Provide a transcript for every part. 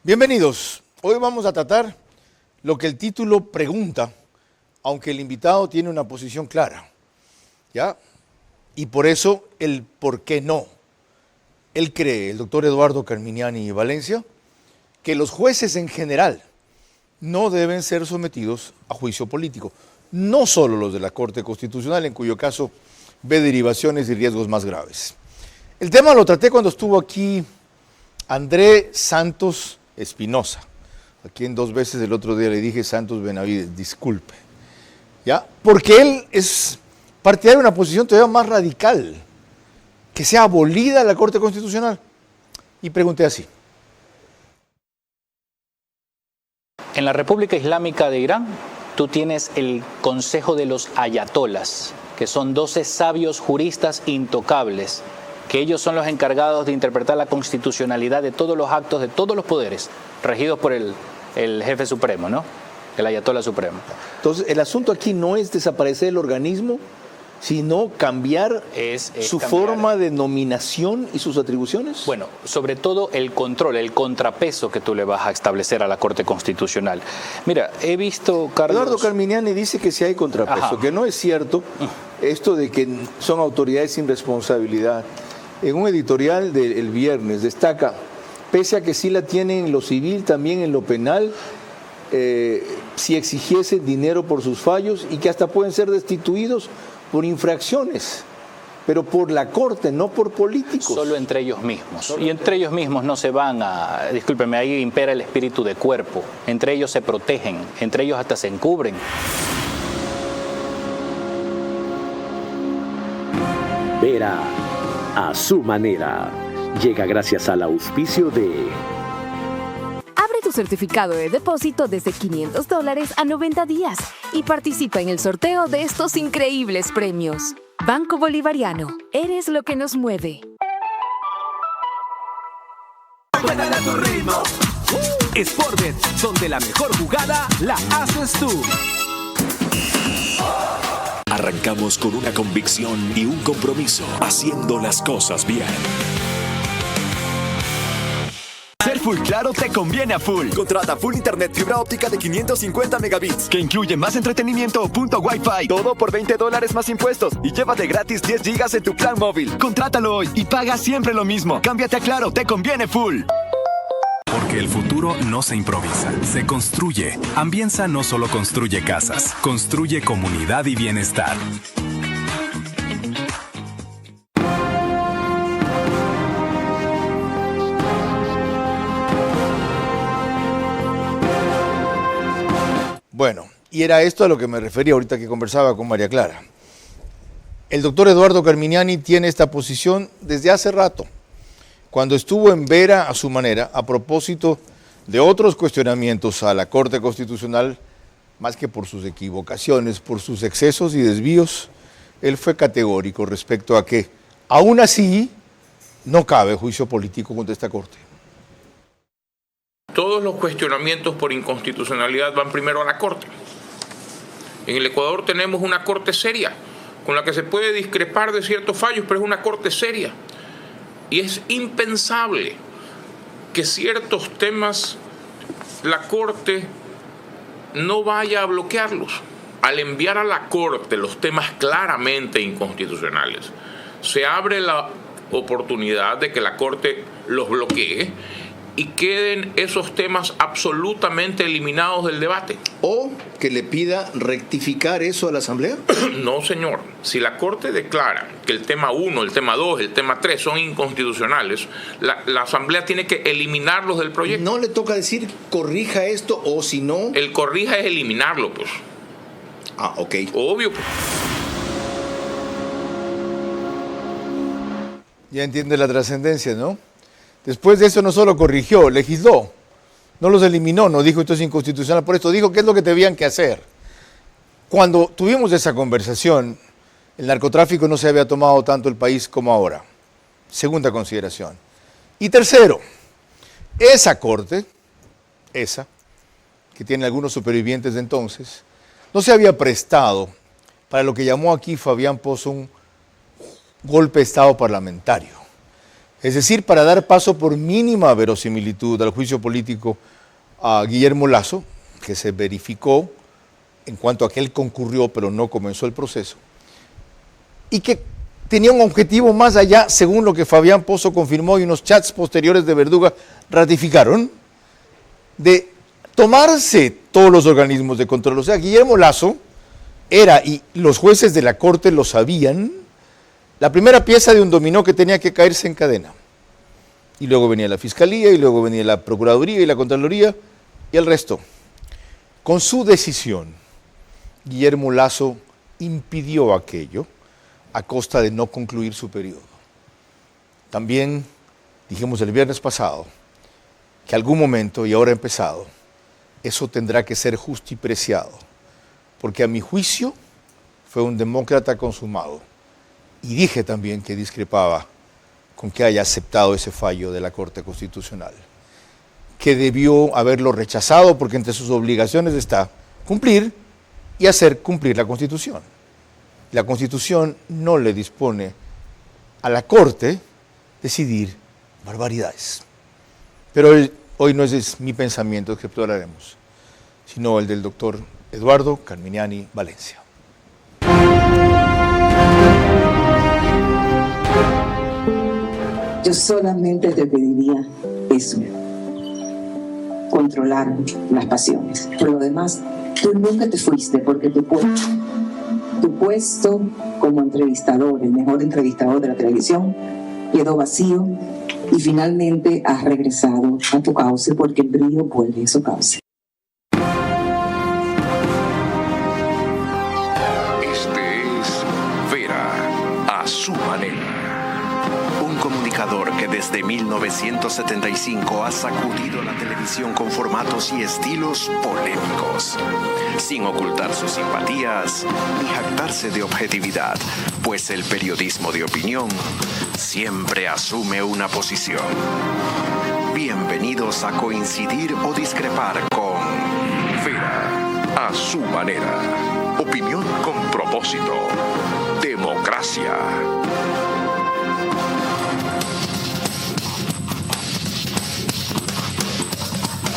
Bienvenidos. Hoy vamos a tratar lo que el título pregunta, aunque el invitado tiene una posición clara, ¿ya? Y por eso el por qué no. Él cree, el doctor Eduardo Carminiani Valencia, que los jueces en general no deben ser sometidos a juicio político, no solo los de la Corte Constitucional, en cuyo caso ve derivaciones y riesgos más graves. El tema lo traté cuando estuvo aquí André Santos Espinosa, a quien 2 veces el otro día le dije Santos Benavides, disculpe, ¿ya? Porque él es partidario de una posición todavía más radical, que sea abolida la Corte Constitucional. Y pregunté así. En la República Islámica de Irán, tú tienes el Consejo de los Ayatolas, que son 12 sabios juristas intocables, que ellos son los encargados de interpretar la constitucionalidad de todos los actos, de todos los poderes, regidos por el jefe supremo, ¿no? El Ayatolá supremo. Entonces, el asunto aquí no es desaparecer el organismo, sino cambiar su forma de nominación y sus atribuciones. Bueno, sobre todo el control, el contrapeso que tú le vas a establecer a la Corte Constitucional. Mira, he visto, Carlos... Eduardo Carminiani dice que sí hay contrapeso, ajá, que no es cierto esto de que son autoridades sin responsabilidad. En un editorial del viernes destaca, pese a que sí la tienen en lo civil, también en lo penal, si exigiesen dinero por sus fallos y que hasta pueden ser destituidos por infracciones, pero por la Corte, no por políticos. Solo entre ellos mismos. Y entre ellos mismos no se van a... Discúlpeme, ahí impera el espíritu de cuerpo. Entre ellos se protegen, entre ellos hasta se encubren. Vera a su manera. Llega gracias al auspicio de... Abre tu certificado de depósito desde $500 a 90 días y participa en el sorteo de estos increíbles premios. Banco Bolivariano, eres lo que nos mueve. Juégale a tu ritmo. Sportbet, donde la mejor jugada la haces tú. Arrancamos con una convicción y un compromiso, haciendo las cosas bien. Ser Full Claro te conviene a full. Contrata Full Internet fibra óptica de 550 megabits. Que incluye más entretenimiento o punto Wi-Fi. Todo por $20 más impuestos. Y llévate gratis 10 gigas en tu plan móvil. Contrátalo hoy y paga siempre lo mismo. Cámbiate a Claro, te conviene full. Porque el futuro no se improvisa, se construye. Ambienza no solo construye casas, construye comunidad y bienestar. Bueno, y era esto a lo que me refería ahorita que conversaba con María Clara. El doctor Eduardo Carminiani tiene esta posición desde hace rato, cuando estuvo en Vera a su manera, a propósito de otros cuestionamientos a la Corte Constitucional, más que por sus equivocaciones, por sus excesos y desvíos, él fue categórico respecto a que, aún así, no cabe juicio político contra esta Corte. Todos los cuestionamientos por inconstitucionalidad van primero a la Corte. En el Ecuador tenemos una Corte seria, con la que se puede discrepar de ciertos fallos, pero es una Corte seria. Y es impensable que ciertos temas la Corte no vaya a bloquearlos. Al enviar a la Corte los temas claramente inconstitucionales, se abre la oportunidad de que la Corte los bloquee y queden esos temas absolutamente eliminados del debate. ¿O que le pida rectificar eso a la Asamblea? No, señor. Si la Corte declara que el tema 1, el tema 2, el tema 3 son inconstitucionales, la Asamblea tiene que eliminarlos del proyecto. No le toca decir corrija esto o si no... El corrija es eliminarlo, pues. Ah, ok. Obvio, pues. Ya entiende la trascendencia, ¿no? Después de eso no solo corrigió, legisló, no los eliminó, no dijo esto es inconstitucional, por esto dijo qué es lo que debían que hacer. Cuando tuvimos esa conversación, el narcotráfico no se había tomado tanto el país como ahora. Segunda consideración. Y tercero, esa Corte, esa, que tiene algunos supervivientes de entonces, no se había prestado para lo que llamó aquí Fabián Pozo un golpe de Estado parlamentario. Es decir, para dar paso por mínima verosimilitud al juicio político a Guillermo Lasso, que se verificó en cuanto a que él concurrió pero no comenzó el proceso, y que tenía un objetivo más allá, según lo que Fabián Pozo confirmó y unos chats posteriores de Verduga ratificaron, de tomarse todos los organismos de control. O sea, Guillermo Lasso era, y los jueces de la Corte lo sabían, la primera pieza de un dominó que tenía que caerse en cadena. Y luego venía la Fiscalía, y luego venía la Procuraduría y la Contraloría, y el resto. Con su decisión, Guillermo Lasso impidió aquello a costa de no concluir su periodo. También dijimos el viernes pasado que algún momento, y ahora ha empezado, eso tendrá que ser justipreciado, porque a mi juicio fue un demócrata consumado. Y dije también que discrepaba con que haya aceptado ese fallo de la Corte Constitucional, que debió haberlo rechazado porque entre sus obligaciones está cumplir y hacer cumplir la Constitución. La Constitución no le dispone a la Corte decidir barbaridades. Pero hoy no es mi pensamiento que exploraremos, sino el del doctor Eduardo Carminiani Valencia. Yo solamente te pediría eso, controlar las pasiones. Por lo demás, tú nunca te fuiste porque tu puesto como entrevistador, el mejor entrevistador de la televisión, quedó vacío y finalmente has regresado a tu cauce porque el brillo vuelve a su cauce. Este es Vera a su manera. Un comunicador que desde 1975 ha sacudido la televisión con formatos y estilos polémicos, sin ocultar sus simpatías ni jactarse de objetividad, pues el periodismo de opinión siempre asume una posición. Bienvenidos a coincidir o discrepar con Vera a su manera. Opinión con propósito. Democracia.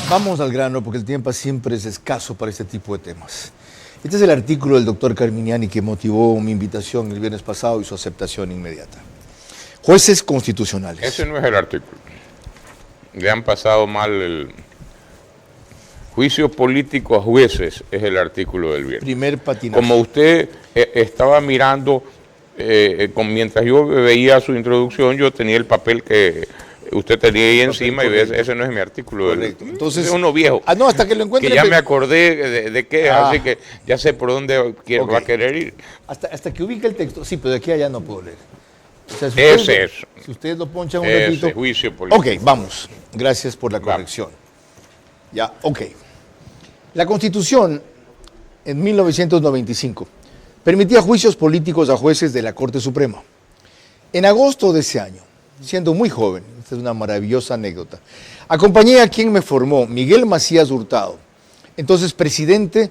Vamos al grano porque el tiempo siempre es escaso para este tipo de temas. Este es el artículo del doctor Carminiani que motivó mi invitación el viernes pasado y su aceptación inmediata. Jueces constitucionales. Ese no es el artículo. Le han pasado mal el juicio político a jueces, es el artículo del viernes. Primer patinaje. Como usted estaba mirando, mientras yo veía su introducción, yo tenía el papel que usted tenía ahí encima y ese no es mi artículo. Correcto. Entonces, es uno viejo. No, hasta que lo encuentre. Que ya me acordé de qué es, así que ya sé por dónde va a querer ir. Hasta que ubique el texto. Sí, pero de aquí a allá no puedo leer. O sea, si ustedes lo ponchan un ratito. Juicio político. Ok, vamos. Gracias por la corrección. Ya, ok. La Constitución, en 1995, permitía juicios políticos a jueces de la Corte Suprema. En agosto de ese año, siendo muy joven, esta es una maravillosa anécdota, acompañé a quien me formó, Miguel Macías Hurtado, entonces presidente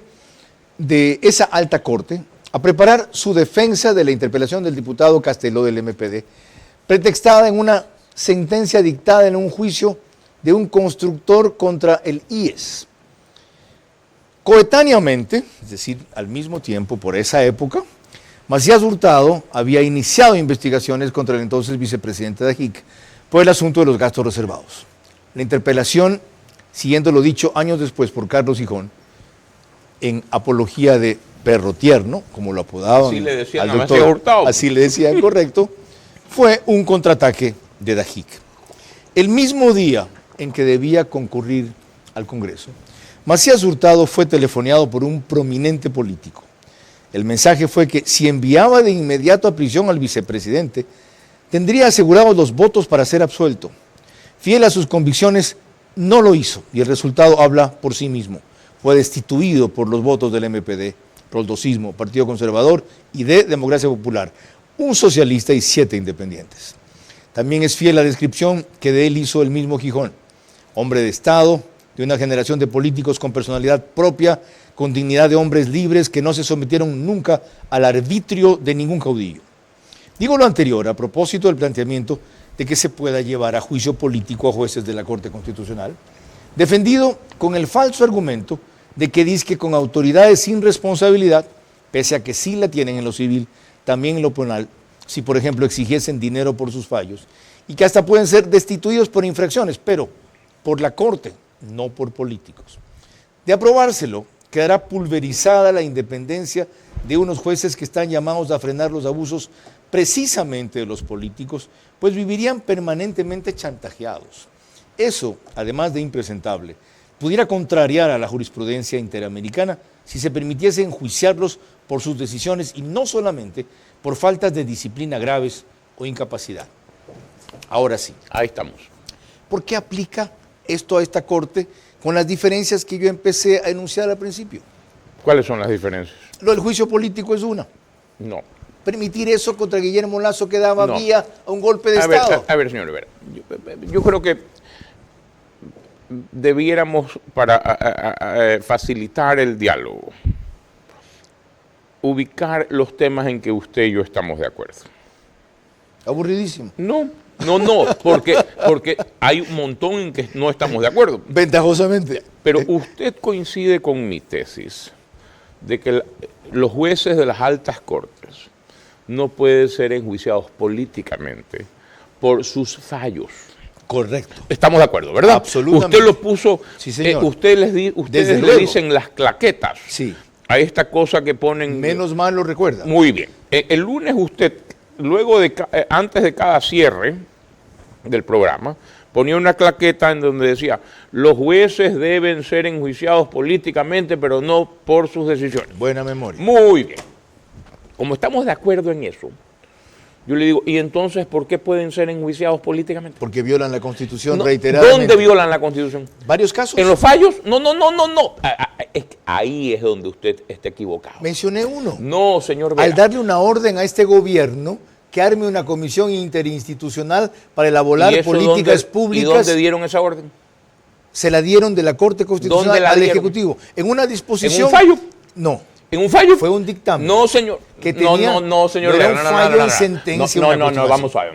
de esa alta corte, a preparar su defensa de la interpelación del diputado Casteló del MPD, pretextada en una sentencia dictada en un juicio de un constructor contra el IES. Coetáneamente, es decir, al mismo tiempo, por esa época, Macías Hurtado había iniciado investigaciones contra el entonces vicepresidente de AJIC por el asunto de los gastos reservados. La interpelación, siguiendo lo dicho años después por Carlos Gijón, en apología de perro tierno, como lo apodaban así le decían al doctor, Macías Hurtado. así le decían, correcto, fue un contraataque de AJIC. El mismo día en que debía concurrir al Congreso, Macías Hurtado fue telefoneado por un prominente político. El mensaje fue que si enviaba de inmediato a prisión al vicepresidente, tendría asegurados los votos para ser absuelto. Fiel a sus convicciones, no lo hizo y el resultado habla por sí mismo. Fue destituido por los votos del MPD, Roldosismo, Partido Conservador y de Democracia Popular, un socialista y 7 independientes. También es fiel la descripción que de él hizo el mismo Gijón, hombre de Estado, de una generación de políticos con personalidad propia, con dignidad de hombres libres que no se sometieron nunca al arbitrio de ningún caudillo. Digo lo anterior a propósito del planteamiento de que se pueda llevar a juicio político a jueces de la Corte Constitucional, defendido con el falso argumento de que dizque con autoridades sin responsabilidad, pese a que sí la tienen en lo civil, también en lo penal, si por ejemplo exigiesen dinero por sus fallos, y que hasta pueden ser destituidos por infracciones, pero por la Corte, no por políticos. De aprobárselo, quedará pulverizada la independencia de unos jueces que están llamados a frenar los abusos precisamente de los políticos, pues vivirían permanentemente chantajeados. Eso, además de impresentable, pudiera contrariar a la jurisprudencia interamericana si se permitiese enjuiciarlos por sus decisiones y no solamente por faltas de disciplina graves o incapacidad. Ahora sí. Ahí estamos. ¿Por qué aplica esto a esta Corte con las diferencias que yo empecé a enunciar al principio? ¿Cuáles son las diferencias? Lo del juicio político es una. No. Permitir eso contra Guillermo Lasso que daba vía a un golpe de Estado. Estado. Señor Rivera, yo creo que debiéramos, para facilitar el diálogo, ubicar los temas en que usted y yo estamos de acuerdo. Aburridísimo. No, porque hay un montón en que no estamos de acuerdo. Ventajosamente. Pero usted coincide con mi tesis de que los jueces de las altas cortes no pueden ser enjuiciados políticamente por sus fallos. Correcto. Estamos de acuerdo, ¿verdad? Absolutamente. Usted lo puso, sí, señor. Ustedes le dicen las claquetas. Sí. A esta cosa que ponen. Menos mal lo recuerda. Muy bien. El lunes usted, antes de cada cierre del programa, ponía una claqueta en donde decía, los jueces deben ser enjuiciados políticamente, pero no por sus decisiones. Buena memoria. Muy bien. Como estamos de acuerdo en eso, yo le digo, ¿y entonces por qué pueden ser enjuiciados políticamente? Porque violan la Constitución reiteradamente. ¿Dónde violan la Constitución? ¿Varios casos? ¿En los fallos? No. Ahí es donde usted está equivocado. Mencioné uno. No, señor Vera. Al darle una orden a este gobierno que arme una comisión interinstitucional para elaborar políticas públicas. ¿Y dónde dieron esa orden? Se la dieron de la Corte Constitucional al Ejecutivo. En una disposición. ¿En un fallo? No. ¿En un fallo? Fue un dictamen. No, señor. Que tenía, no, señor. No era un fallo en sentencia. No, vamos a ver.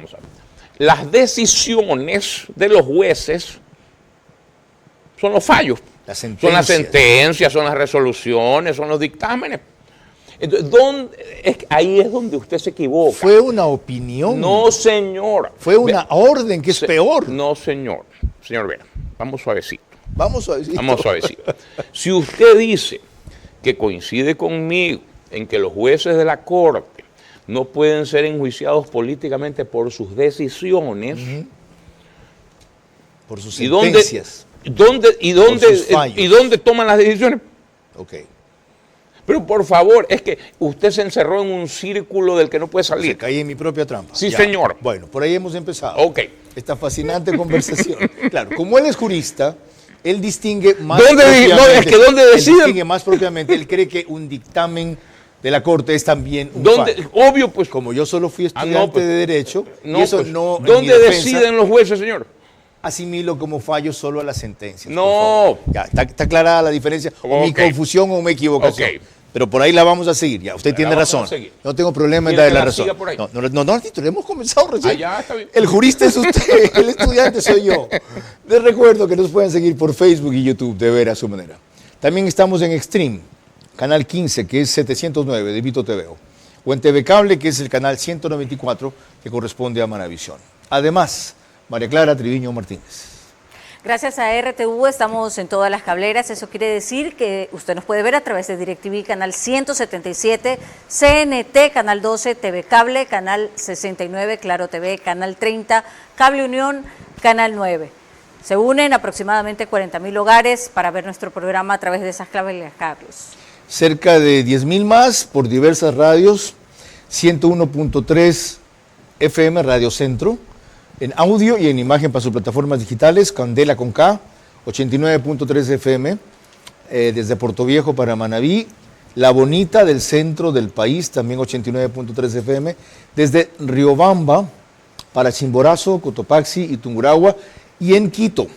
Las decisiones de los jueces son los fallos. Son las sentencias, son las resoluciones, son los dictámenes. Entonces, ahí es donde usted se equivoca. Fue una opinión. No, señor. Fue una orden, que es peor. No, señor. Señor Vera, vamos suavecito. Vamos suavecito. Vamos suavecito. Si usted dice que coincide conmigo en que los jueces de la Corte no pueden ser enjuiciados políticamente por sus decisiones, por sus sentencias. ¿Y dónde toman las decisiones? Ok. Pero por favor, es que usted se encerró en un círculo del que no puede salir. Se caí en mi propia trampa. Sí, señor. Bueno, por ahí hemos empezado. Ok. Esta fascinante conversación. Claro, como él es jurista, él distingue más ¿Dónde distingue más propiamente, él cree que un dictamen de la Corte es también un fallo. Obvio, pues. Como yo solo fui estudiante de Derecho, y eso pues, no. ¿Dónde deciden los jueces, señor? Asimilo como fallo solo a las sentencias. No. Ya, está aclarada la diferencia. O mi confusión o mi equivocación. Okay. Pero por ahí la vamos a seguir. Ya, usted tiene razón. No tengo problema en darle la razón. No, Artito, le hemos comenzado recién. Ya, está bien. El jurista es usted, el estudiante soy yo. Les recuerdo que nos pueden seguir por Facebook y YouTube de Vera a su manera. También estamos en Extreme, canal 15, que es 709 de Vito TV. O en TV Cable, que es el canal 194, que corresponde a Manavisión. Además, María Clara Triviño Martínez. Gracias a RTV estamos en todas las cableras, eso quiere decir que usted nos puede ver a través de DirecTV, canal 177, CNT, canal 12, TV Cable, canal 69, Claro TV, canal 30, Cable Unión, canal 9. Se unen aproximadamente 40.000 hogares para ver nuestro programa a través de esas cableras, Carlos. Cerca de 10.000 más por diversas radios, 101.3 FM Radio Centro, en audio y en imagen para sus plataformas digitales, Candela con K, 89.3 FM, desde Puerto Viejo para Manabí, La Bonita del centro del país, también 89.3 FM, desde Riobamba para Chimborazo, Cotopaxi y Tungurahua, y en Quito,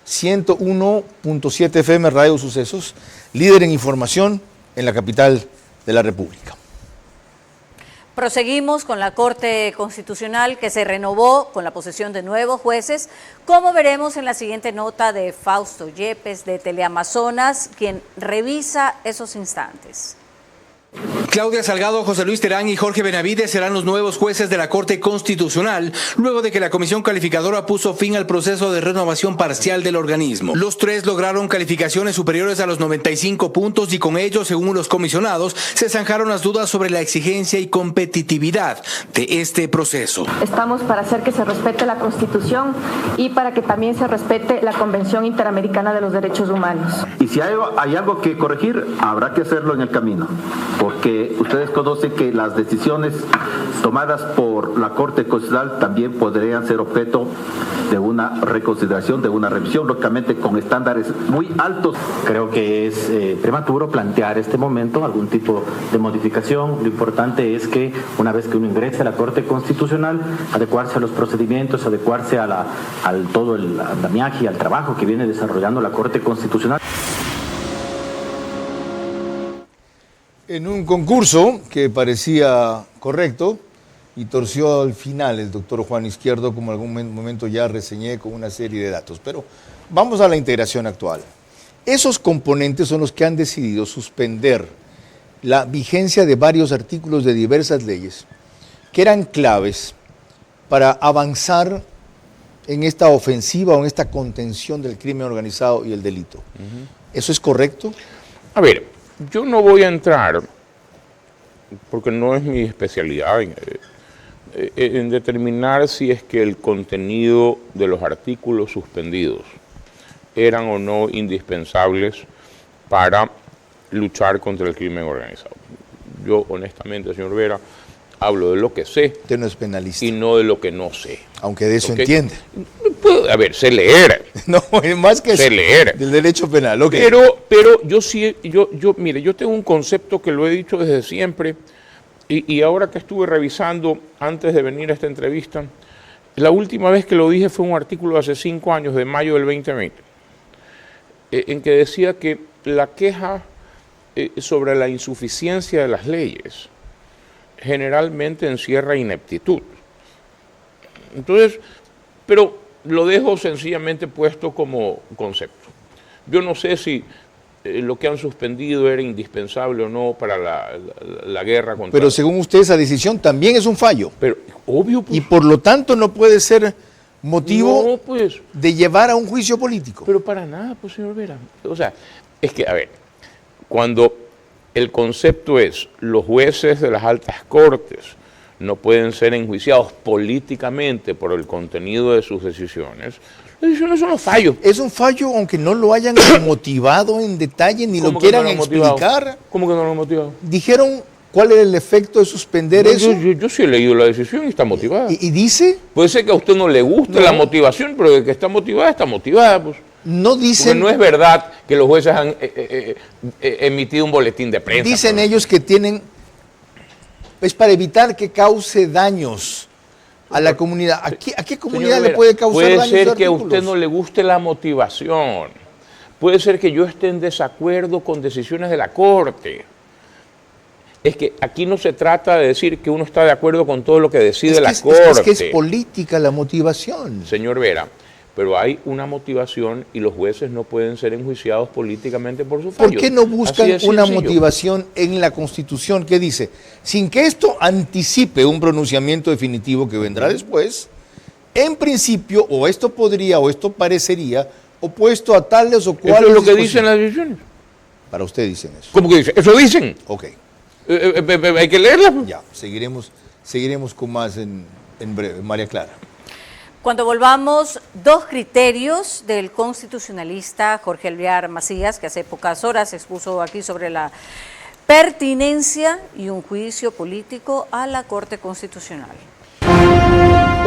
101.7 FM Radio Sucesos, líder en información en la capital de la República. Proseguimos con la Corte Constitucional que se renovó con la posesión de nuevos jueces, como veremos en la siguiente nota de Fausto Yepes de Teleamazonas, quien revisa esos instantes. Claudia Salgado, José Luis Terán y Jorge Benavides serán los nuevos jueces de la Corte Constitucional, luego de que la Comisión Calificadora puso fin al proceso de renovación parcial del organismo. Los tres lograron calificaciones superiores a los 95 puntos y con ello, según los comisionados, se zanjaron las dudas sobre la exigencia y competitividad de este proceso. Estamos para hacer que se respete la Constitución y para que también se respete la Convención Interamericana de los Derechos Humanos. Y si hay algo que corregir, habrá que hacerlo en el camino, porque ustedes conocen que las decisiones tomadas por la Corte Constitucional también podrían ser objeto de una reconsideración, de una revisión, lógicamente con estándares muy altos. Creo que es prematuro plantear este momento algún tipo de modificación. Lo importante es que una vez que uno ingrese a la Corte Constitucional, adecuarse a los procedimientos, adecuarse al todo el andamiaje y al trabajo que viene desarrollando la Corte Constitucional. En un concurso que parecía correcto y torció al final el doctor Juan Izquierdo, como en algún momento ya reseñé con una serie de datos. Pero vamos a la integración actual. Esos componentes son los que han decidido suspender la vigencia de varios artículos de diversas leyes que eran claves para avanzar en esta ofensiva o en esta contención del crimen organizado y el delito. ¿Eso es correcto? A ver, yo no voy a entrar, porque no es mi especialidad, en determinar si es que el contenido de los artículos suspendidos eran o no indispensables para luchar contra el crimen organizado. Yo, honestamente, señor Vera, hablo de lo que sé. Usted no es penalista. Y no de lo que no sé. Aunque de eso entiende. A ver, sé leer. No, es más que sé leer. Del derecho penal. Okay. Pero yo sí, mire, yo tengo un concepto que lo he dicho desde siempre y ahora que estuve revisando antes de venir a esta entrevista, la última vez que lo dije fue un artículo de hace 5 años, de mayo del 2020, en que decía que la queja sobre la insuficiencia de las leyes generalmente encierra ineptitud. Entonces, pero lo dejo sencillamente puesto como concepto. Yo no sé si lo que han suspendido era indispensable o no para la guerra contra... Pero según usted esa decisión también es un fallo. Pero obvio. Pues, y por lo tanto no puede ser motivo de llevar a un juicio político. Pero para nada, pues señor Vera. O sea, es que, a ver, cuando el concepto es los jueces de las altas cortes no pueden ser enjuiciados políticamente por el contenido de sus decisiones, las decisiones son los fallos. Es un fallo aunque no lo hayan motivado en detalle ni lo quieran explicar. ¿Cómo que no lo han motivado? Dijeron cuál era el efecto de suspender eso. Yo sí he leído la decisión y está motivada. ¿Y dice? Puede ser que a usted no le guste la motivación, pero de que está motivada, pues. No dicen. Porque no es verdad que los jueces han emitido un boletín de prensa. Dicen ellos que tienen, es para evitar que cause daños a la comunidad. ¿A qué comunidad le puede causar daños? Puede ser que a usted no le guste la motivación. Puede ser que yo esté en desacuerdo con decisiones de la Corte. Es que aquí no se trata de decir que uno está de acuerdo con todo lo que decide la Corte. Es que es política la motivación. Señor Vera, pero hay una motivación y los jueces no pueden ser enjuiciados políticamente por sus fallos. ¿Por qué no buscan una motivación en la Constitución que dice, sin que esto anticipe un pronunciamiento definitivo que vendrá después, en principio, o esto podría o esto parecería opuesto a tales o cuales... ¿Eso es lo que dicen las decisiones? Para usted dicen eso. ¿Cómo que dicen? ¿Eso dicen? Ok. Hay que leerla. Ya, seguiremos con más en breve. María Clara. Cuando volvamos, 2 criterios del constitucionalista Jorge Elviar Macías, que hace pocas horas expuso aquí sobre la pertinencia y un juicio político a la Corte Constitucional.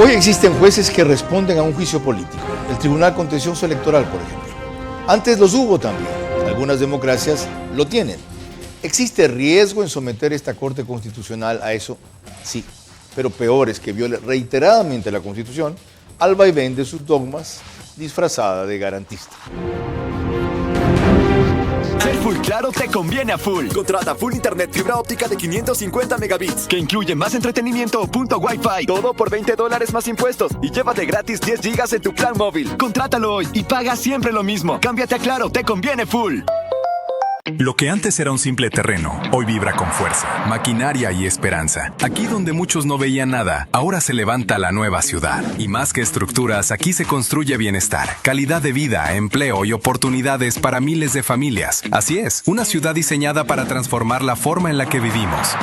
Hoy existen jueces que responden a un juicio político. El Tribunal Contencioso Electoral, por ejemplo. Antes los hubo también. Algunas democracias lo tienen. ¿Existe riesgo en someter esta Corte Constitucional a eso? Sí. Pero peor es que viole reiteradamente la Constitución al vaivén de sus dogmas disfrazada de garantista. Ser full claro te conviene a full. Contrata full internet fibra óptica de 550 megabits, que incluye más entretenimiento o punto Wi-Fi. Todo por $20 más impuestos y llévate gratis 10 gigas en tu plan móvil. Contrátalo hoy y paga siempre lo mismo. Cámbiate a Claro, te conviene full. Lo que antes era un simple terreno, hoy vibra con fuerza, maquinaria y esperanza. Aquí donde muchos no veían nada, ahora se levanta la nueva ciudad. Y más que estructuras, aquí se construye bienestar, calidad de vida, empleo y oportunidades para miles de familias. Así es, una ciudad diseñada para transformar la forma en la que vivimos.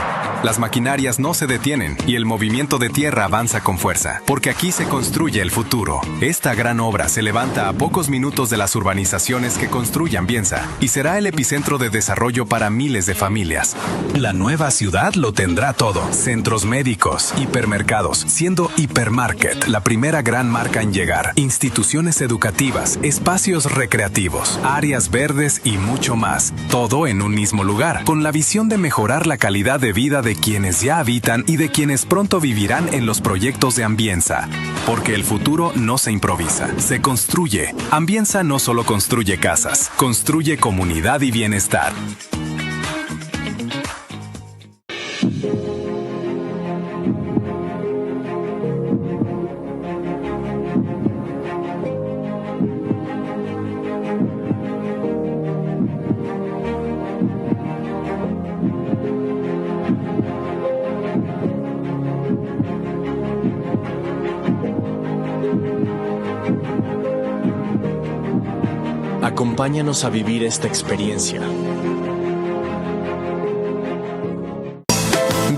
Las maquinarias no se detienen y el movimiento de tierra avanza con fuerza, porque aquí se construye el futuro. Esta gran obra se levanta a pocos minutos de las urbanizaciones que construye Ambienza y será el epicentro de desarrollo para miles de familias. La nueva ciudad lo tendrá todo. Centros médicos, hipermercados, siendo Hipermarket la primera gran marca en llegar. Instituciones educativas, espacios recreativos, áreas verdes y mucho más. Todo en un mismo lugar, con la visión de mejorar la calidad de vida de quienes ya habitan y de quienes pronto vivirán en los proyectos de Ambienza. Porque el futuro no se improvisa, se construye. Ambienza no solo construye casas, construye comunidad y bienestar. Acompáñanos a vivir esta experiencia.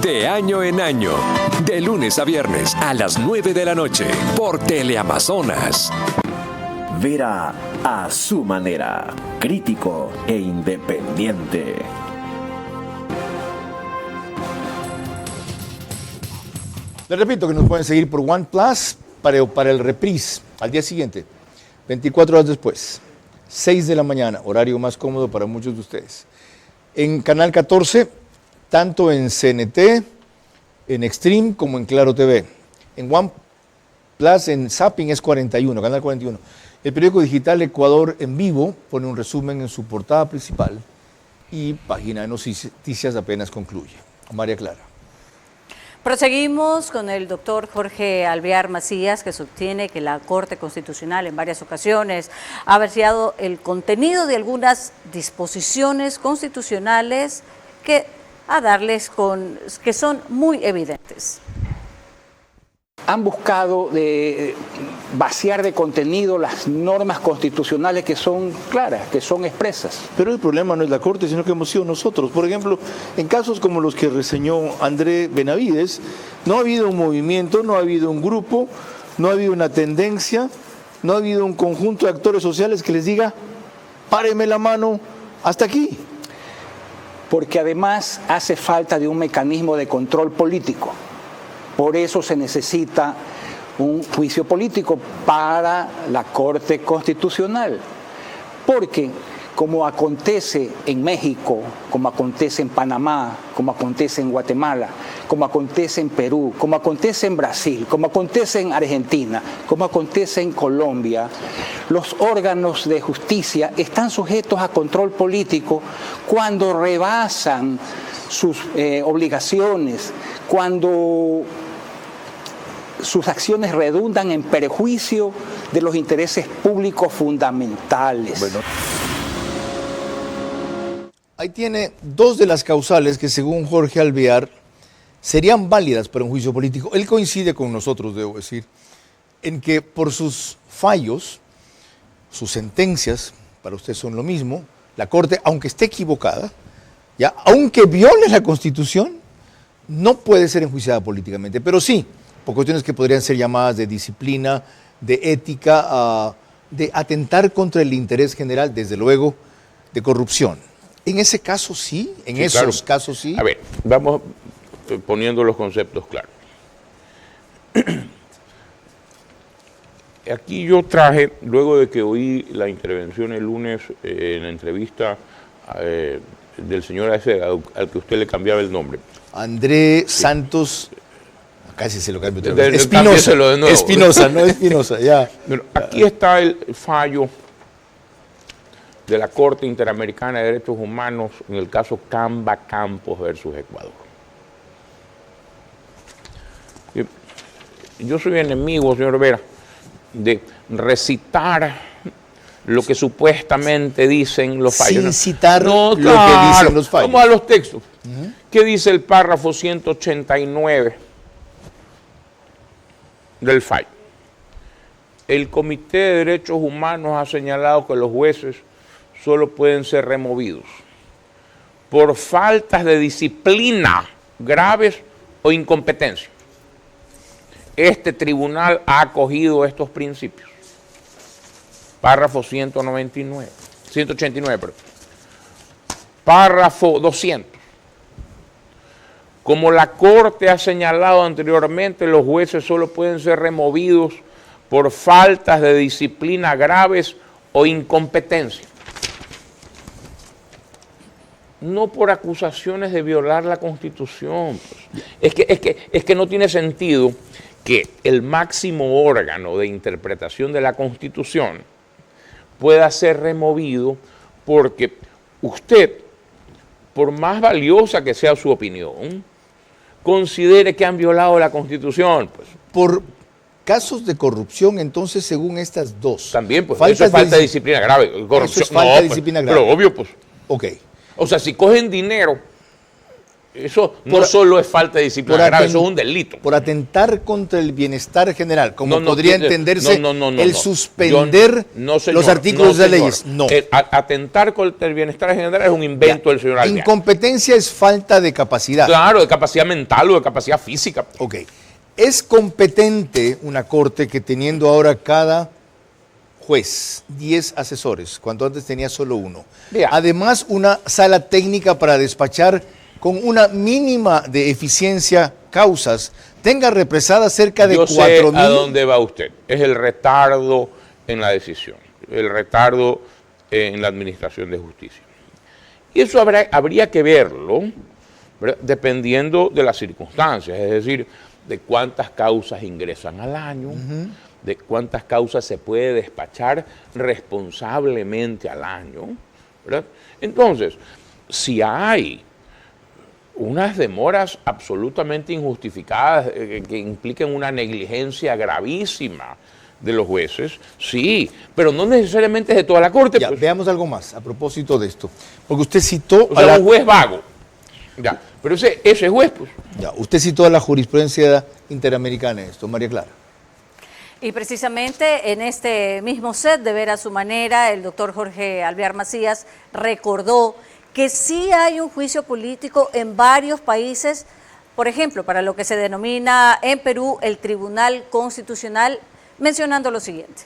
De año en año, de lunes a viernes a las 9 de la noche, por Teleamazonas. Vera a su manera, crítico e independiente. Les repito que nos pueden seguir por OnePlus para el reprise al día siguiente, 24 horas después, 6 de la mañana, horario más cómodo para muchos de ustedes. En Canal 14, tanto en CNT, en Extreme como en Claro TV. En OnePlus, en Zapping es 41, Canal 41. El periódico digital Ecuador en Vivo pone un resumen en su portada principal y página de noticias apenas concluye. María Clara. Proseguimos con el doctor Jorge Alvear Macías, que sostiene que la Corte Constitucional en varias ocasiones ha vaciado el contenido de algunas disposiciones constitucionales que son muy evidentes. Han buscado vaciar de contenido las normas constitucionales que son claras, que son expresas. Pero el problema no es la Corte, sino que hemos sido nosotros. Por ejemplo, en casos como los que reseñó André Benavides, no ha habido un movimiento, no ha habido un grupo, no ha habido una tendencia, no ha habido un conjunto de actores sociales que les diga, páreme la mano hasta aquí. Porque además hace falta de un mecanismo de control político. Por eso se necesita un juicio político para la Corte Constitucional. Porque como acontece en México, como acontece en Panamá, como acontece en Guatemala, como acontece en Perú, como acontece en Brasil, como acontece en Argentina, como acontece en Colombia, los órganos de justicia están sujetos a control político cuando rebasan sus obligaciones, cuando sus acciones redundan en perjuicio de los intereses públicos fundamentales. Bueno, ahí tiene dos de las causales que, según Jorge Alvear, serían válidas para un juicio político. Él coincide con nosotros, debo decir, en que por sus fallos, sus sentencias, para usted son lo mismo, la Corte, aunque esté equivocada, ya, aunque viole la Constitución, no puede ser enjuiciada políticamente, pero sí, por cuestiones que podrían ser llamadas de disciplina, de ética, de atentar contra el interés general, desde luego, de corrupción. En ese caso sí, en esos casos sí. A ver, vamos poniendo los conceptos claros. Aquí yo traje, luego de que oí la intervención el lunes en la entrevista del señor ese al que usted le cambiaba el nombre. André Santos, casi se lo cambio otra vez. Espinosa, no Espinosa, ya. Bueno, aquí está el fallo de la Corte Interamericana de Derechos Humanos en el caso Camba Campos versus Ecuador. Yo soy enemigo, señor Vera, de recitar lo que supuestamente dicen los fallos. Sin citar lo que dicen los fallos. Vamos a los textos. ¿Qué dice el párrafo 189 del fallo? El Comité de Derechos Humanos ha señalado que los jueces solo pueden ser removidos por faltas de disciplina graves o incompetencia. Este tribunal ha acogido estos principios. Párrafo 189, 189, perdón. Párrafo 200. Como la Corte ha señalado anteriormente, los jueces solo pueden ser removidos por faltas de disciplina graves o incompetencia. No por acusaciones de violar la Constitución. Pues. Es que no tiene sentido que el máximo órgano de interpretación de la Constitución pueda ser removido porque usted, por más valiosa que sea su opinión, considere que han violado la Constitución. Pues. Por casos de corrupción, entonces, según estas dos. También, pues, eso es falta de disciplina grave. Corrupción, eso es falta de disciplina grave. Pero obvio, pues. Ok. O sea, si cogen dinero, eso no solo es falta de disciplina grave, eso es un delito. Por atentar contra el bienestar general, como podría entenderse el suspender los artículos de leyes. No. Atentar contra el bienestar general es un invento del señor Alvear. Incompetencia es falta de capacidad. Claro, de capacidad mental o de capacidad física. Ok. ¿Es competente una corte que teniendo ahora cada juez 10 asesores, cuando antes tenía solo uno? Además, una sala técnica para despachar con una mínima de eficiencia causas, tenga represadas cerca de 4.000. Yo sé a dónde va usted. Es el retardo en la decisión, el retardo en la administración de justicia. Y eso habría que verlo, ¿verdad?, dependiendo de las circunstancias, es decir, de cuántas causas ingresan al año, de cuántas causas se puede despachar responsablemente al año, ¿verdad? Entonces, si hay unas demoras absolutamente injustificadas que impliquen una negligencia gravísima de los jueces, sí, pero no necesariamente es de toda la Corte. Ya, pues. Veamos algo más a propósito de esto, porque usted citó o sea, un juez vago. Ya, pero ese juez, pues. Ya, usted citó a la jurisprudencia interamericana en esto, María Clara. Y precisamente en este mismo set de Ver a su manera, el doctor Jorge Alvear Macías recordó que sí hay un juicio político en varios países, por ejemplo, para lo que se denomina en Perú el Tribunal Constitucional, mencionando lo siguiente.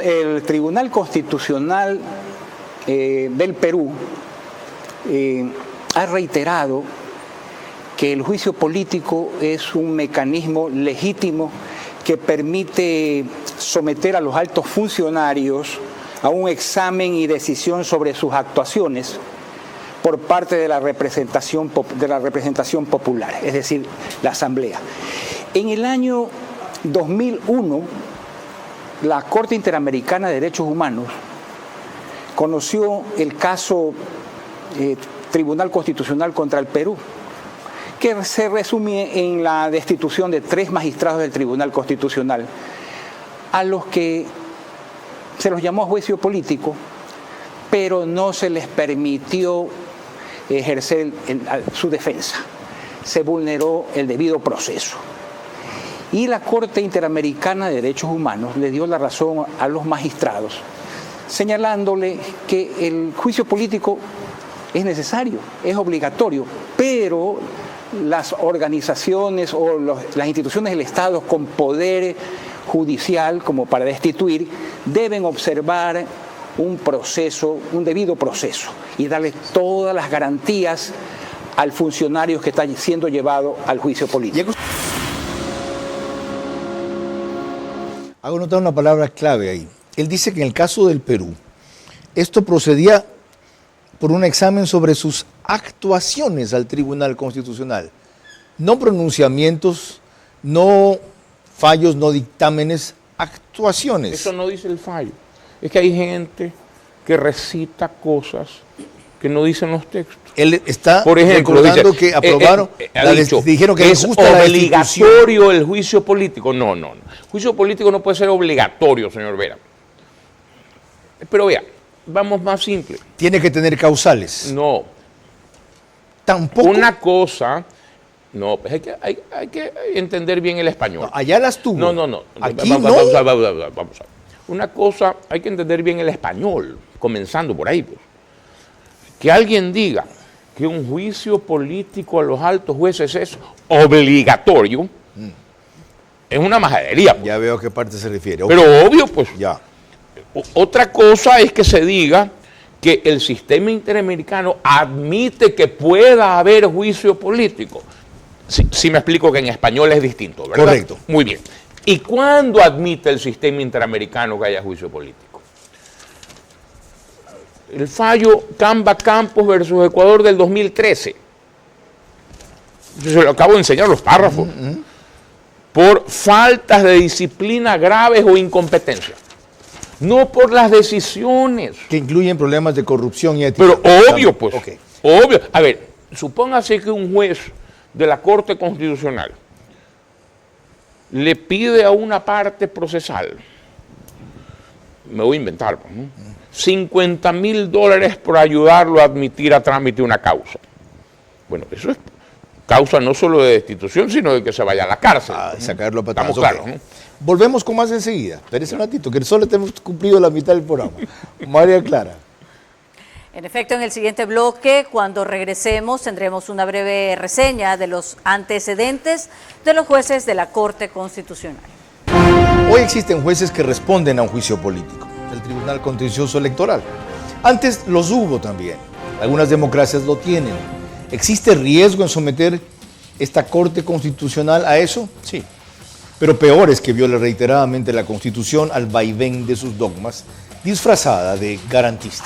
El Tribunal Constitucional del Perú ha reiterado que el juicio político es un mecanismo legítimo que permite someter a los altos funcionarios a un examen y decisión sobre sus actuaciones por parte de la representación popular, es decir, la Asamblea. En el año 2001, la Corte Interamericana de Derechos Humanos conoció el caso Tribunal Constitucional contra el Perú, que se resume en la destitución de 3 magistrados del Tribunal Constitucional, a los que se los llamó a juicio político, pero no se les permitió ejercer su defensa. Se vulneró el debido proceso. Y la Corte Interamericana de Derechos Humanos le dio la razón a los magistrados, señalándole que el juicio político es necesario, es obligatorio, pero las organizaciones o las instituciones del Estado con poder judicial como para destituir deben observar un proceso, un debido proceso y darle todas las garantías al funcionario que está siendo llevado al juicio político. Hago notar una palabra clave ahí. Él dice que en el caso del Perú, esto procedía por un examen sobre sus actuaciones al Tribunal Constitucional. No pronunciamientos, no fallos, no dictámenes, actuaciones. Eso no dice el fallo. Es que hay gente que recita cosas que no dicen los textos. Él está por ejemplo, recordando dice, que aprobaron, dijeron que es obligatorio el juicio político. No. Juicio político no puede ser obligatorio, señor Vera. Pero vea, vamos más simple. Tiene que tener causales. No. Tampoco. Una cosa, no, pues hay que entender bien el español. No, allá las tuvo. No. Aquí vamos a ver. Una cosa, hay que entender bien el español, comenzando por ahí, pues. Que alguien diga que un juicio político a los altos jueces es obligatorio, es una majadería. Pues. Ya veo a qué parte se refiere. Pero obvio, pues. Ya. Otra cosa es que se diga que el sistema interamericano admite que pueda haber juicio político. Sí me explico que en español es distinto, ¿verdad? Correcto. Muy bien. ¿Y cuándo admite el sistema interamericano que haya juicio político? El fallo Camba Campos versus Ecuador del 2013. Yo se lo acabo de enseñar los párrafos. Por faltas de disciplina graves o incompetencia. No por las decisiones. Que incluyen problemas de corrupción y ética. Pero obvio, pues. Okay. Obvio. A ver, supóngase que un juez de la Corte Constitucional le pide a una parte procesal, me voy a inventar, ¿no? $50,000 por ayudarlo a admitir a trámite una causa. Bueno, eso es causa no solo de destitución, sino de que se vaya a la cárcel. Sacarlo a patadas. Estamos claros, ¿no? Volvemos con más enseguida. Espérese un ratito, que solo hemos cumplido la mitad del programa. María Clara. En efecto, en el siguiente bloque, cuando regresemos, tendremos una breve reseña de los antecedentes de los jueces de la Corte Constitucional. Hoy existen jueces que responden a un juicio político, el Tribunal Contencioso Electoral. Antes los hubo también. Algunas democracias lo tienen. ¿Existe riesgo en someter esta Corte Constitucional a eso? Sí. Pero peor es que viole reiteradamente la Constitución al vaivén de sus dogmas, disfrazada de garantista.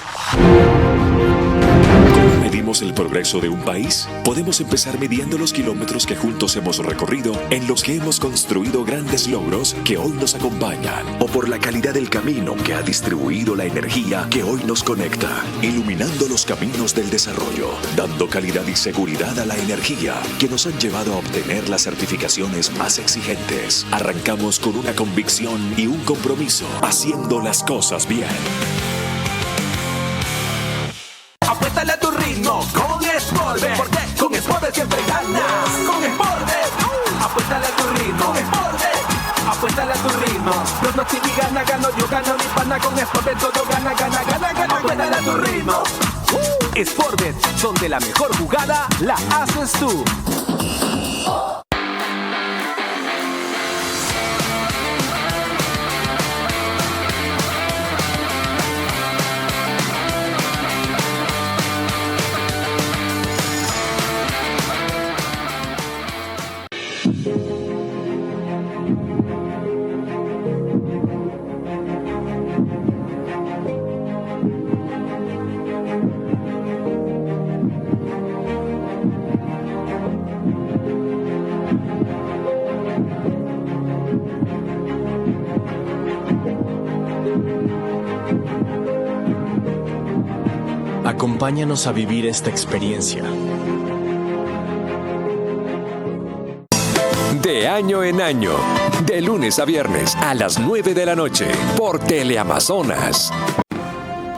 ¿Cómo medimos el progreso de un país? Podemos empezar midiendo los kilómetros que juntos hemos recorrido, en los que hemos construido grandes logros que hoy nos acompañan, o por la calidad del camino que ha distribuido la energía que hoy nos conecta, iluminando los caminos del desarrollo, dando calidad y seguridad a la energía que nos han llevado a obtener las certificaciones más exigentes. Arrancamos con una convicción y un compromiso, haciendo las cosas bien. Apuéstale a tu ritmo con Sportbet, porque con Sportbet siempre ganas. Con Sportbet, apuéstale a tu ritmo. Con Sportbet, apuéstale a tu ritmo. Los noches y gana, gano yo, gano mi pana. Con Sportbet todo gana. Apuéstale a tu ritmo. Sportbet, donde la mejor jugada la haces tú. Acompáñanos a vivir esta experiencia. De año en año, de lunes a viernes a las 9 de la noche, por Teleamazonas.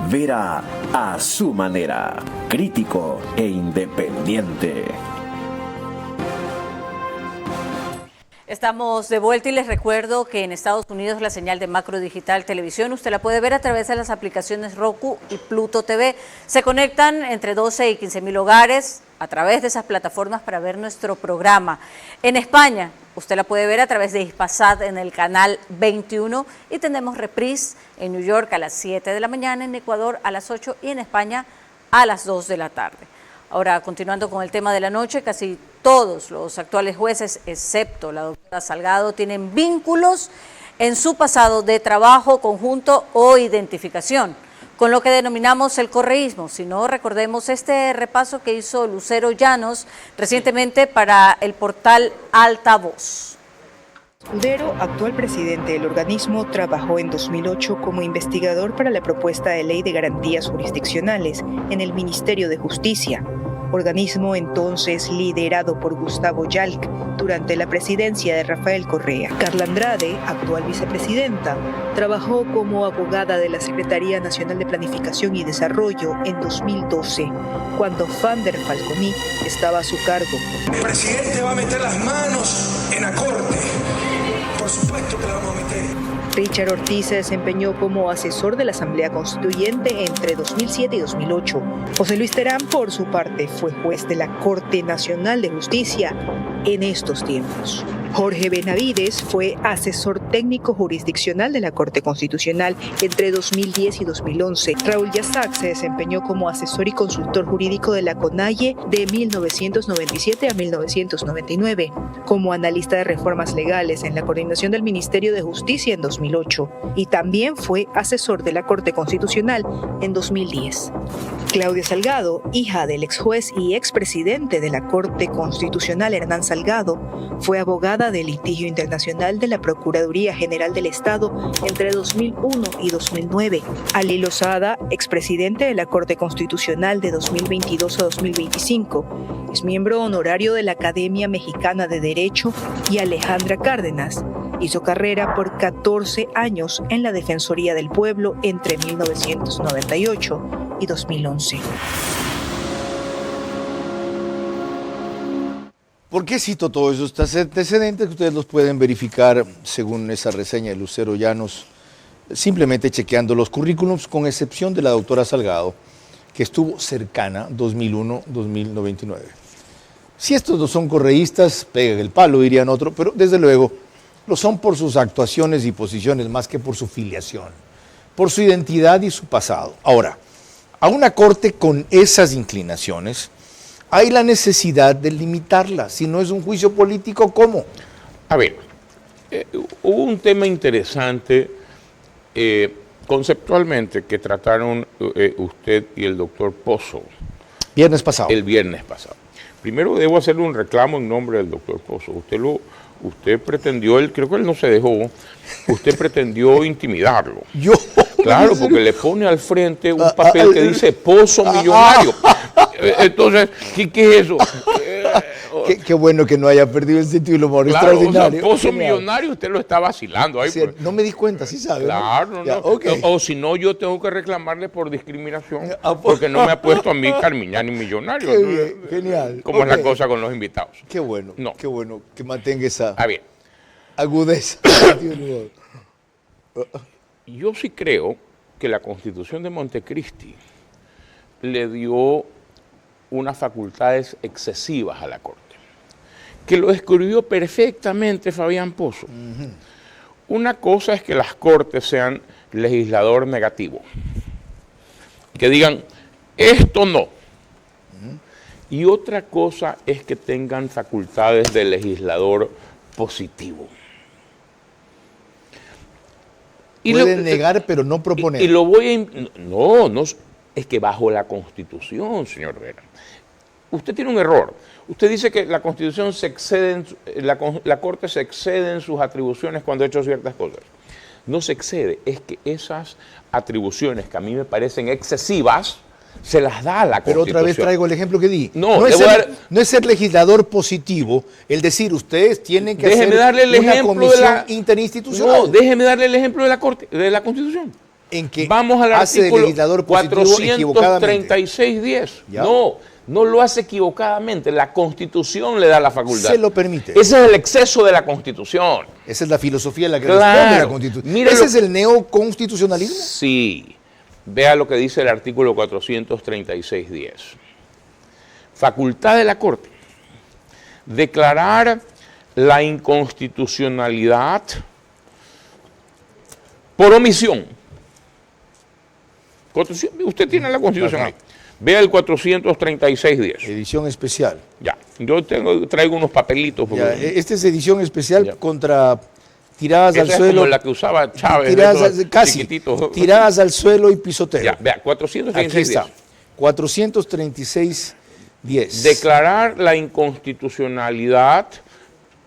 Vera a su manera, crítico e independiente. Estamos de vuelta y les recuerdo que en Estados Unidos la señal de Macro Digital Televisión usted la puede ver a través de las aplicaciones Roku y Pluto TV. Se conectan entre 12 y 15 mil hogares a través de esas plataformas para ver nuestro programa. En España usted la puede ver a través de Hispasat en el canal 21 y tenemos reprise en New York a las 7 de la mañana, en Ecuador a las 8 y en España a las 2 de la tarde. Ahora, continuando con el tema de la noche, casi todos los actuales jueces, excepto la doctora Salgado, tienen vínculos en su pasado de trabajo conjunto o identificación, con lo que denominamos el correísmo. Si no, recordemos este repaso que hizo Lucero Llanos recientemente para el portal Altavoz. Escudero, actual presidente del organismo, trabajó en 2008 como investigador para la propuesta de ley de garantías jurisdiccionales en el Ministerio de Justicia, organismo entonces liderado por Gustavo Yalc durante la presidencia de Rafael Correa. Carla Andrade, actual vicepresidenta, trabajó como abogada de la Secretaría Nacional de Planificación y Desarrollo en 2012, cuando Fander Falconi estaba a su cargo. El presidente va a meter las manos en la corte. Por supuesto que la vamos a meter. Richard Ortiz se desempeñó como asesor de la Asamblea Constituyente entre 2007 y 2008. José Luis Terán, por su parte, fue juez de la Corte Nacional de Justicia en estos tiempos. Jorge Benavides fue asesor técnico jurisdiccional de la Corte Constitucional entre 2010 y 2011. Raúl Yazac se desempeñó como asesor y consultor jurídico de la CONAIE de 1997 a 1999, como analista de reformas legales en la coordinación del Ministerio de Justicia en 2008 y también fue asesor de la Corte Constitucional en 2010. Claudia Salgado, hija del ex juez y expresidente de la Corte Constitucional Hernán Salgado, fue abogada de litigio internacional de la Procuraduría General del Estado entre 2001 y 2009. Ali Lozada, expresidente de la Corte Constitucional de 2022 a 2025, es miembro honorario de la Academia Mexicana de Derecho, y Alejandra Cárdenas hizo carrera por 14 años en la Defensoría del Pueblo entre 1998 y 2011. ¿Por qué cito todos esos antecedentes que ustedes los pueden verificar según esa reseña de Lucero Llanos, simplemente chequeando los currículums, con excepción de la doctora Salgado, que estuvo cercana 2001-2099? Si estos dos son correístas, peguen el palo, dirían otro, pero desde luego lo son por sus actuaciones y posiciones más que por su filiación, por su identidad y su pasado. Ahora, a una corte con esas inclinaciones, hay la necesidad de limitarla. Si no es un juicio político, ¿cómo? A ver, hubo un tema interesante conceptualmente que trataron usted y el doctor Pozo. Viernes pasado. El viernes pasado. Primero debo hacerle un reclamo en nombre del doctor Pozo. Usted pretendió, creo que él no se dejó, usted pretendió intimidarlo. ¿Yo? Claro, porque le pone al frente un papel que dice Pozo Millonario. Entonces, ¿qué es eso? Qué bueno que no haya perdido el sentido del humor, claro, extraordinario. O sea, Pozo Millonario, usted lo está vacilando ahí. Sí, no me di cuenta, sí sabe. Claro, ya, no. Okay. O si no, yo tengo que reclamarle por discriminación, porque no me ha puesto a mí Carmiñani Millonario. Qué bien, genial. ¿Cómo es la cosa con los invitados? Qué bueno, no. Qué bueno que mantenga esa agudeza. Yo sí creo que la Constitución de Montecristi le dio unas facultades excesivas a la Corte, que lo describió perfectamente Fabián Pozo. Una cosa es que las Cortes sean legislador negativo, que digan, esto no. Y otra cosa es que tengan facultades de legislador positivo. Pueden negar, pero no proponer. Y lo voy a... No, es que bajo la Constitución, señor Vera, usted tiene un error. Usted dice que la Constitución se excede, la Corte se excede en sus atribuciones cuando ha hecho ciertas cosas. No se excede, es que esas atribuciones que a mí me parecen excesivas, se las da a la Constitución. Pero otra vez traigo el ejemplo que di. No es ser legislador positivo el decir, ustedes tienen que hacer una comisión interinstitucional. No, déjeme darle el ejemplo de la Corte, de la Constitución. En que vamos al hace artículo legislador positivo 436.10. No lo hace equivocadamente. La Constitución le da la facultad. Se lo permite. Ese es el exceso de la Constitución. Esa es la filosofía en la que responde la Constitución. ¿Ese es el neoconstitucionalismo? Sí. Vea lo que dice el artículo 436.10. Facultad de la Corte. Declarar la inconstitucionalidad por omisión. Usted tiene la Constitución ahí. Vea el 436.10. Edición especial. Ya. Yo traigo unos papelitos. Ya, esta es edición especial contra tiradas al suelo. Es como la que usaba Chávez. Casi. Tiradas al suelo y pisoteo. Ya, vea, 436.10. 436.10. Declarar la inconstitucionalidad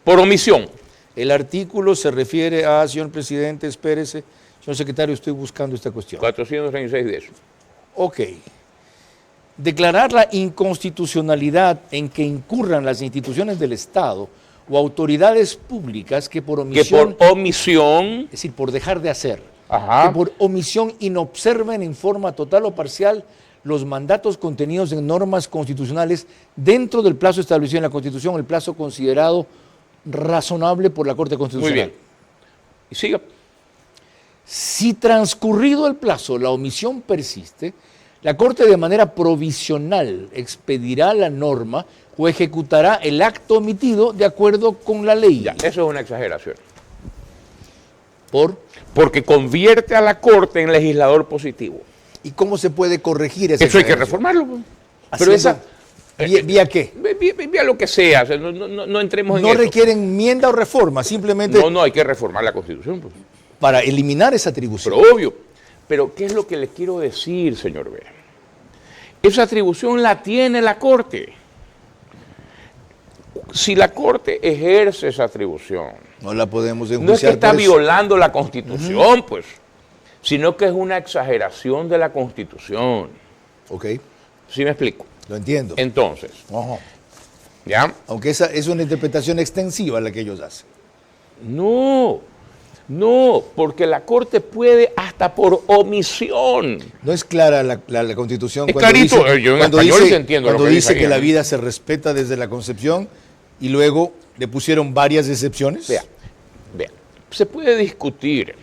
por omisión. El artículo se refiere a, señor presidente, espérese, señor secretario, estoy buscando esta cuestión. 436 de eso. Ok. Declarar la inconstitucionalidad en que incurran las instituciones del Estado o autoridades públicas que por omisión... Es decir, por dejar de hacer. Ajá. Que por omisión inobserven en forma total o parcial los mandatos contenidos en normas constitucionales dentro del plazo establecido en la Constitución, el plazo considerado razonable por la Corte Constitucional. Muy bien. Y siga. Si transcurrido el plazo la omisión persiste, la Corte de manera provisional expedirá la norma o ejecutará el acto omitido de acuerdo con la ley. Ya, eso es una exageración. Porque convierte a la Corte en legislador positivo. ¿Y cómo se puede corregir esa Eso hay que exageración? reformarlo. Pero esa... ¿Vía qué? Vía lo que sea, o sea, no entremos en No eso. requiere enmienda o reforma, simplemente... No, hay que reformar la Constitución. Pues. Para eliminar esa atribución. Pero obvio. Pero ¿qué es lo que le quiero decir, señor Vera? Esa atribución la tiene la Corte. Si la Corte ejerce esa atribución... No la podemos enjuiciar. No es que está violando la Constitución, pues, sino que es una exageración de la Constitución. Ok. ¿Sí me explico? Lo entiendo. Entonces, ¿ya? Aunque esa es una interpretación extensiva la que ellos hacen. No, porque la Corte puede hasta por omisión. No es clara la Constitución Es cuando clarito, dice, yo en cuando español dice, sí entiendo lo cuando que dice dice que la ahí. vida se respeta desde la concepción y luego le pusieron varias excepciones. Vea, se puede discutir.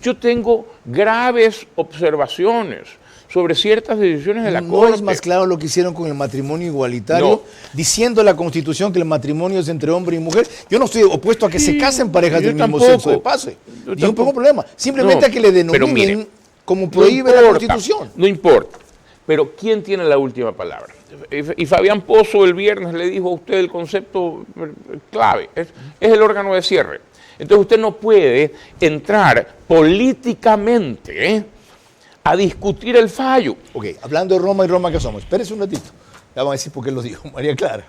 Yo tengo graves observaciones sobre ciertas decisiones de la Corte. ¿No es más claro lo que hicieron con el matrimonio igualitario? Diciendo la Constitución que el matrimonio es entre hombre y mujer. Yo no estoy opuesto a que se casen parejas del mismo sexo de pase. Yo no tengo problema. Simplemente a que le denominen como prohíbe la Constitución. No importa. Pero ¿quién tiene la última palabra? Y Fabián Pozo el viernes le dijo a usted el concepto clave. Es el órgano de cierre. Entonces usted no puede entrar políticamente a discutir el fallo. Ok, hablando de Roma y Roma que somos. Espérese un ratito. Ya vamos a decir por qué lo dijo María Clara.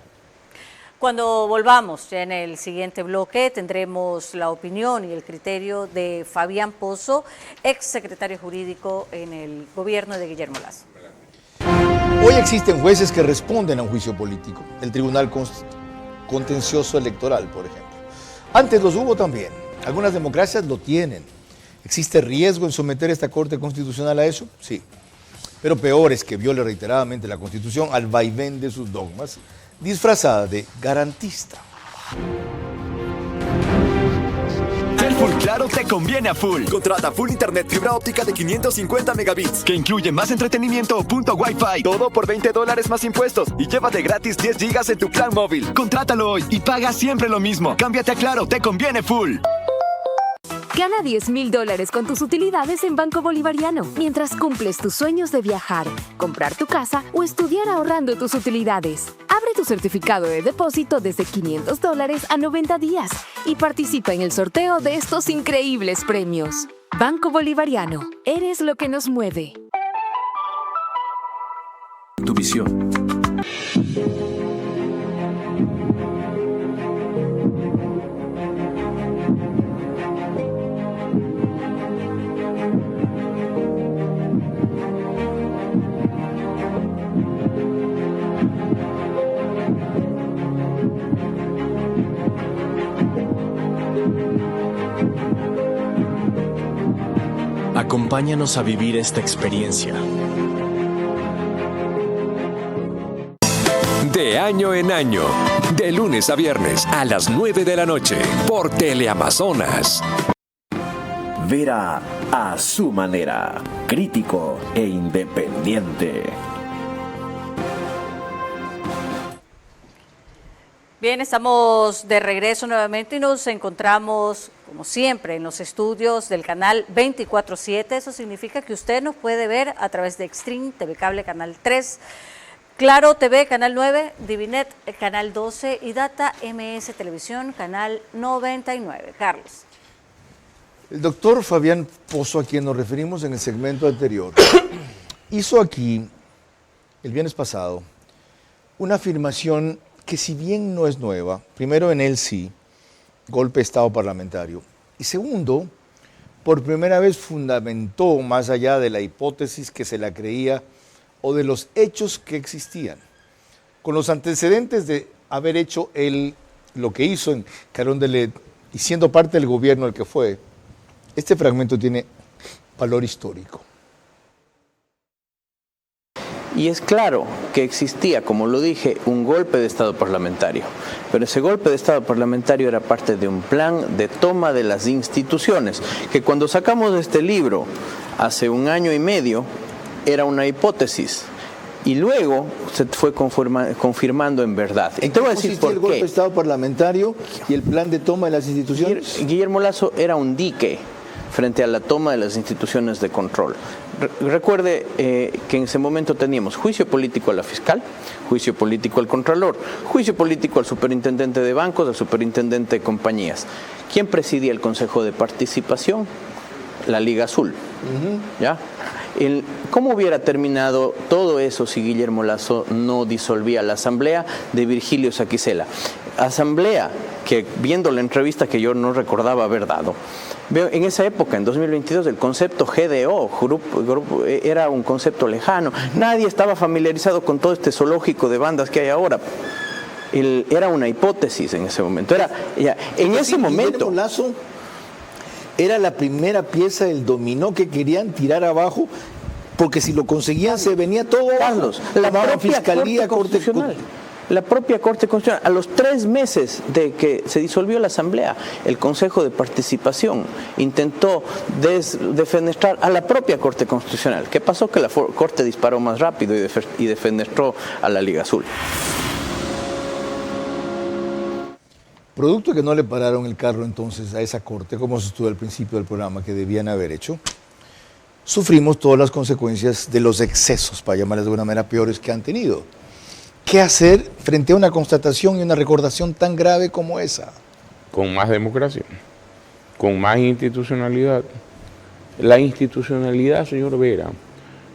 Cuando volvamos ya en el siguiente bloque tendremos la opinión y el criterio de Fabián Pozo, ex secretario jurídico en el gobierno de Guillermo Lasso. Hoy existen jueces que responden a un juicio político, el Tribunal Contencioso Electoral, por ejemplo. Antes los hubo también, algunas democracias lo tienen. ¿Existe riesgo en someter esta Corte Constitucional a eso? Sí. Pero peor es que viole reiteradamente la Constitución al vaivén de sus dogmas, disfrazada de garantista. El Full Claro te conviene a full. Contrata full internet fibra óptica de 550 megabits, que incluye más entretenimiento o punto Wi-Fi. Todo por $20 más impuestos y llévate gratis 10 gigas en tu plan móvil. Contrátalo hoy y paga siempre lo mismo. Cámbiate a Claro, te conviene full. Gana $10,000 con tus utilidades en Banco Bolivariano mientras cumples tus sueños de viajar, comprar tu casa o estudiar ahorrando tus utilidades. Abre tu certificado de depósito desde $500 a 90 días y participa en el sorteo de estos increíbles premios. Banco Bolivariano, eres lo que nos mueve. Tu visión. Acompáñanos a vivir esta experiencia. De año en año, de lunes a viernes a las 9 de la noche, por Teleamazonas. Vera a su manera, crítico e independiente. Bien, estamos de regreso nuevamente y nos encontramos, como siempre, en los estudios del canal 24/7. Eso significa que usted nos puede ver a través de Extreme, TV Cable, Canal 3, Claro TV, Canal 9, Divinet, Canal 12 y Data MS Televisión, Canal 99. Carlos. El doctor Fabián Pozo, a quien nos referimos en el segmento anterior, hizo aquí, el viernes pasado, una afirmación que si bien no es nueva, primero en él sí, golpe de Estado parlamentario. Y segundo, por primera vez fundamentó, más allá de la hipótesis que se la creía o de los hechos que existían, con los antecedentes de haber hecho lo que hizo en Carondelet y siendo parte del gobierno el que fue, este fragmento tiene valor histórico. Y es claro que existía, como lo dije, un golpe de Estado parlamentario. Pero ese golpe de Estado parlamentario era parte de un plan de toma de las instituciones, que cuando sacamos este libro hace 1 año y medio, era una hipótesis. Y luego se fue confirmando en verdad. Y te voy a decir por qué. ¿El golpe de Estado parlamentario y el plan de toma de las instituciones? Guillermo Lasso era un dique frente a la toma de las instituciones de control. Recuerde que en ese momento teníamos juicio político a la fiscal, juicio político al contralor, juicio político al superintendente de bancos, al superintendente de compañías. ¿Quién presidía el Consejo de Participación? La Liga Azul. ¿Ya? ¿Cómo hubiera terminado todo eso si Guillermo Lasso no disolvía la asamblea de Virgilio Saquicela? Asamblea que, viendo la entrevista que yo no recordaba haber dado, en esa época, en 2022, el concepto GDO, grupo, era un concepto lejano. Nadie estaba familiarizado con todo este zoológico de bandas que hay ahora. Era una hipótesis en ese momento. En ese momento... Guillermo Lasso era la primera pieza del dominó que querían tirar abajo, porque si lo conseguían se venía todo abajo. Carlos, la propia Fiscalía, Corte Constitucional. La propia Corte Constitucional, a los 3 meses de que se disolvió la Asamblea, el Consejo de Participación intentó defenestrar a la propia Corte Constitucional. ¿Qué pasó? Que la Corte disparó más rápido y defenestró a la Liga Azul. Producto que no le pararon el carro entonces a esa Corte, como sostuve al principio del programa, que debían haber hecho, sufrimos todas las consecuencias de los excesos, para llamarles de alguna manera, peores que han tenido. ¿Qué hacer frente a una constatación y una recordación tan grave como esa? Con más democracia, con más institucionalidad. La institucionalidad, señor Vera,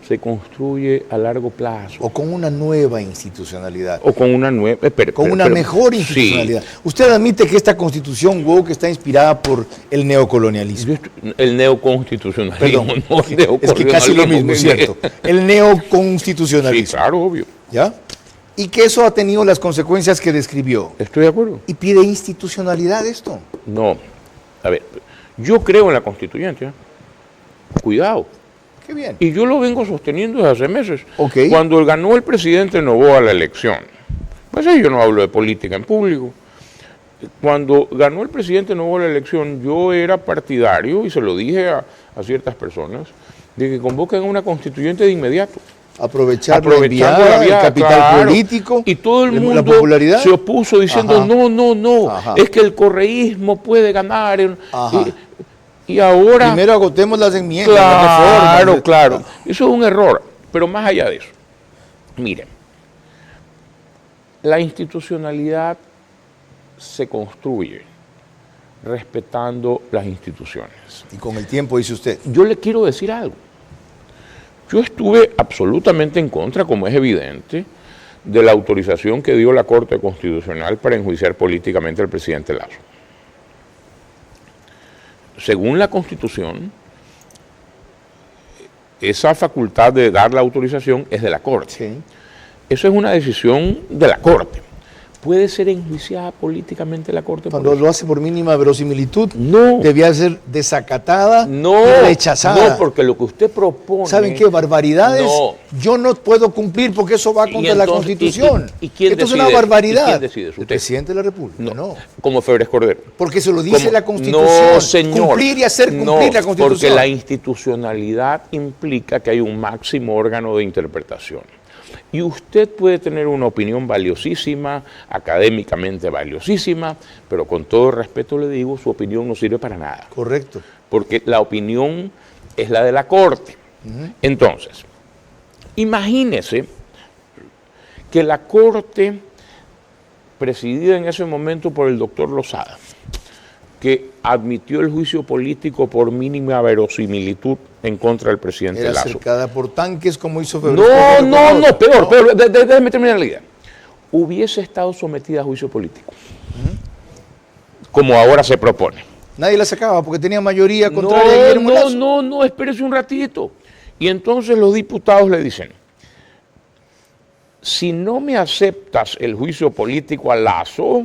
se construye a largo plazo. O con una nueva institucionalidad. O con una nueva... con una mejor institucionalidad. Sí. Usted admite que esta constitución woke está inspirada por el neocolonialismo. El neoconstitucionalismo. Perdón, no, es que casi lo mismo, ¿cierto? El neoconstitucionalismo. Sí, claro, obvio. ¿Ya? Y que eso ha tenido las consecuencias que describió. Estoy de acuerdo. ¿Y pide institucionalidad esto? No. A ver, yo creo en la constituyente. Cuidado. Qué bien. Y yo lo vengo sosteniendo desde hace meses. Okay. Cuando ganó el presidente Noboa la elección, pues yo no hablo de política en público. Cuando ganó el presidente Noboa la elección, yo era partidario, y se lo dije a ciertas personas, de que convoquen a una constituyente de inmediato. Aprovechando la vía, el capital político, y todo el mundo la popularidad se opuso diciendo, ajá, no, ajá, es que el correísmo puede ganar. Y ahora... Primero agotemos las enmiendas, las reformas. Claro. Eso es un error. Pero más allá de eso, miren, la institucionalidad se construye respetando las instituciones. Y con el tiempo, dice usted. Yo le quiero decir algo. Yo estuve absolutamente en contra, como es evidente, de la autorización que dio la Corte Constitucional para enjuiciar políticamente al presidente Lasso. Según la Constitución, esa facultad de dar la autorización es de la Corte. Sí. Eso es una decisión de la Corte. ¿Puede ser enjuiciada políticamente la Corte? Cuando lo hace por mínima verosimilitud, no. Debía ser desacatada y rechazada. No, porque lo que usted propone... ¿Saben qué? Barbaridades. No. Yo no puedo cumplir porque eso va contra la Constitución. ¿Y quién Esto decide? Es una barbaridad. ¿Y quién decide eso? El presidente de la República. No. Como Febres Cordero. Porque se lo dice la Constitución. No, señor. Cumplir y hacer cumplir la Constitución. Porque la institucionalidad implica que hay un máximo órgano de interpretación. Y usted puede tener una opinión valiosísima, académicamente valiosísima, pero con todo respeto le digo, su opinión no sirve para nada. Correcto. Porque la opinión es la de la Corte. Entonces, imagínese que la Corte, presidida en ese momento por el doctor Lozada, que admitió el juicio político por mínima verosimilitud en contra del presidente Era Lasso. cercada por tanques como hizo Febres. No, peor, déjeme terminar la idea. Hubiese estado sometida a juicio político. como ahora se propone. Nadie la sacaba porque tenía mayoría contraria. No, espérese un ratito. Y entonces los diputados le dicen, si no me aceptas el juicio político a Lazo,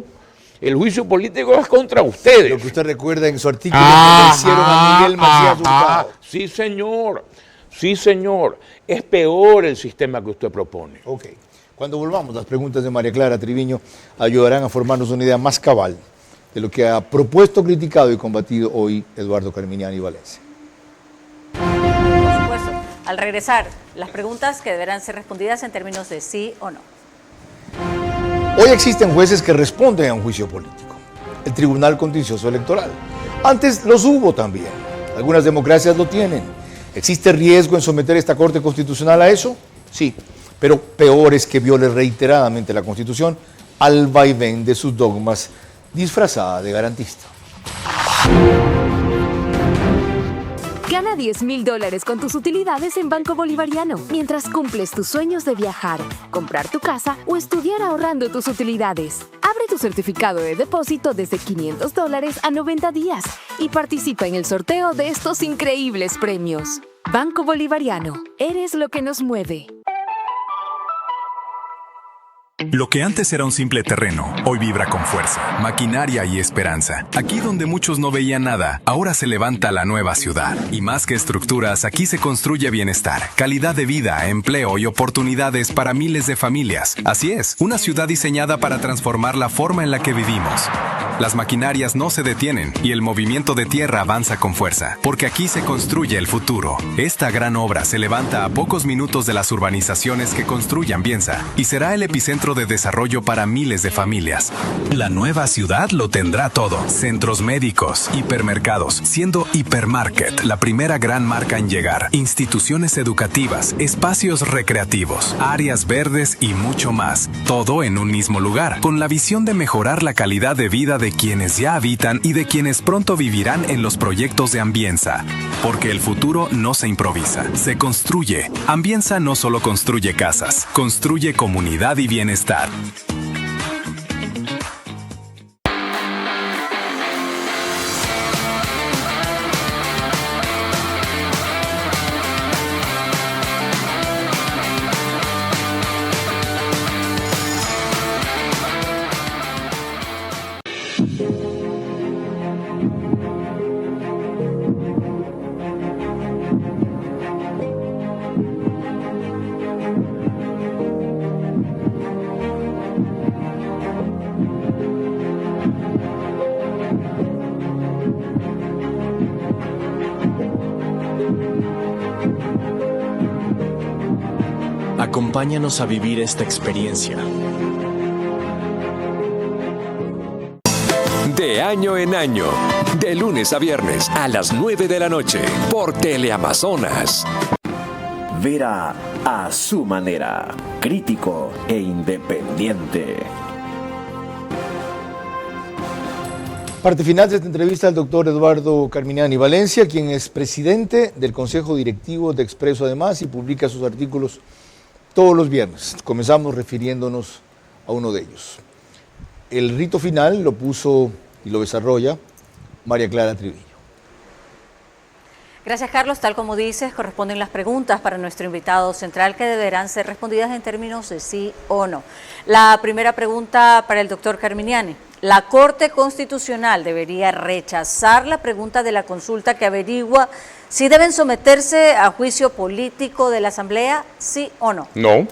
el juicio político es contra ustedes. Lo que usted recuerda en su artículo que le hicieron a Miguel Macías Hurtado. Sí, señor. Es peor el sistema que usted propone. Ok. Cuando volvamos, las preguntas de María Clara Triviño ayudarán a formarnos una idea más cabal de lo que ha propuesto, criticado y combatido hoy Eduardo Carminiani Valencia. Por supuesto. Al regresar, las preguntas que deberán ser respondidas en términos de sí o no. Hoy existen jueces que responden a un juicio político. El Tribunal Contencioso Electoral. Antes los hubo también. Algunas democracias lo tienen. ¿Existe riesgo en someter esta Corte Constitucional a eso? Sí, pero peor es que viole reiteradamente la Constitución al vaivén de sus dogmas disfrazada de garantista. Gana $10,000 con tus utilidades en Banco Bolivariano mientras cumples tus sueños de viajar, comprar tu casa o estudiar ahorrando tus utilidades. Abre tu certificado de depósito desde $500 a 90 días y participa en el sorteo de estos increíbles premios. Banco Bolivariano, eres lo que nos mueve. Lo que antes era un simple terreno, hoy vibra con fuerza, maquinaria y esperanza. Aquí donde muchos no veían nada, ahora se levanta la nueva ciudad. Y más que estructuras, aquí se construye bienestar, calidad de vida, empleo y oportunidades para miles de familias. Así es, una ciudad diseñada para transformar la forma en la que vivimos. Las maquinarias no se detienen y el movimiento de tierra avanza con fuerza, porque aquí se construye el futuro. Esta gran obra se levanta a pocos minutos de las urbanizaciones que construye Ambienza y será el epicentro de desarrollo para miles de familias. La nueva ciudad lo tendrá todo. Centros médicos, hipermercados, siendo Hipermarket la primera gran marca en llegar. Instituciones educativas, espacios recreativos, áreas verdes y mucho más. Todo en un mismo lugar, con la visión de mejorar la calidad de vida de quienes ya habitan y de quienes pronto vivirán en los proyectos de Ambienza. Porque el futuro no se improvisa, se construye. Ambienza no solo construye casas, construye comunidad y bienestar. Acompáñanos a vivir esta experiencia. De año en año, de lunes a viernes a las 9 de la noche, por Teleamazonas. Vera a su manera, crítico e independiente. Parte final de esta entrevista al doctor Eduardo Carminiani Valencia, quien es presidente del Consejo Directivo de Expreso además y publica sus artículos todos los viernes. Comenzamos refiriéndonos a uno de ellos. El rito final lo puso y lo desarrolla María Clara Triviño. Gracias, Carlos. Tal como dices, corresponden las preguntas para nuestro invitado central que deberán ser respondidas en términos de sí o no. La primera pregunta para el doctor Carminiani. ¿La Corte Constitucional debería rechazar la pregunta de la consulta que averigua si deben someterse a juicio político de la Asamblea, sí o no? No.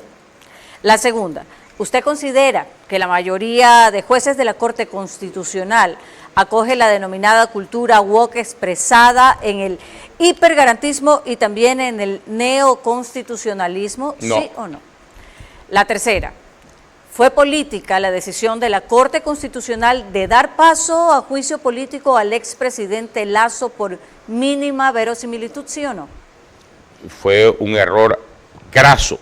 La segunda, ¿usted considera que la mayoría de jueces de la Corte Constitucional acoge la denominada cultura woke expresada en el hipergarantismo y también en el neoconstitucionalismo, no, sí o no? La tercera, ¿fue política la decisión de la Corte Constitucional de dar paso a juicio político al expresidente Lazo por mínima verosimilitud, sí o no? Fue un error graso.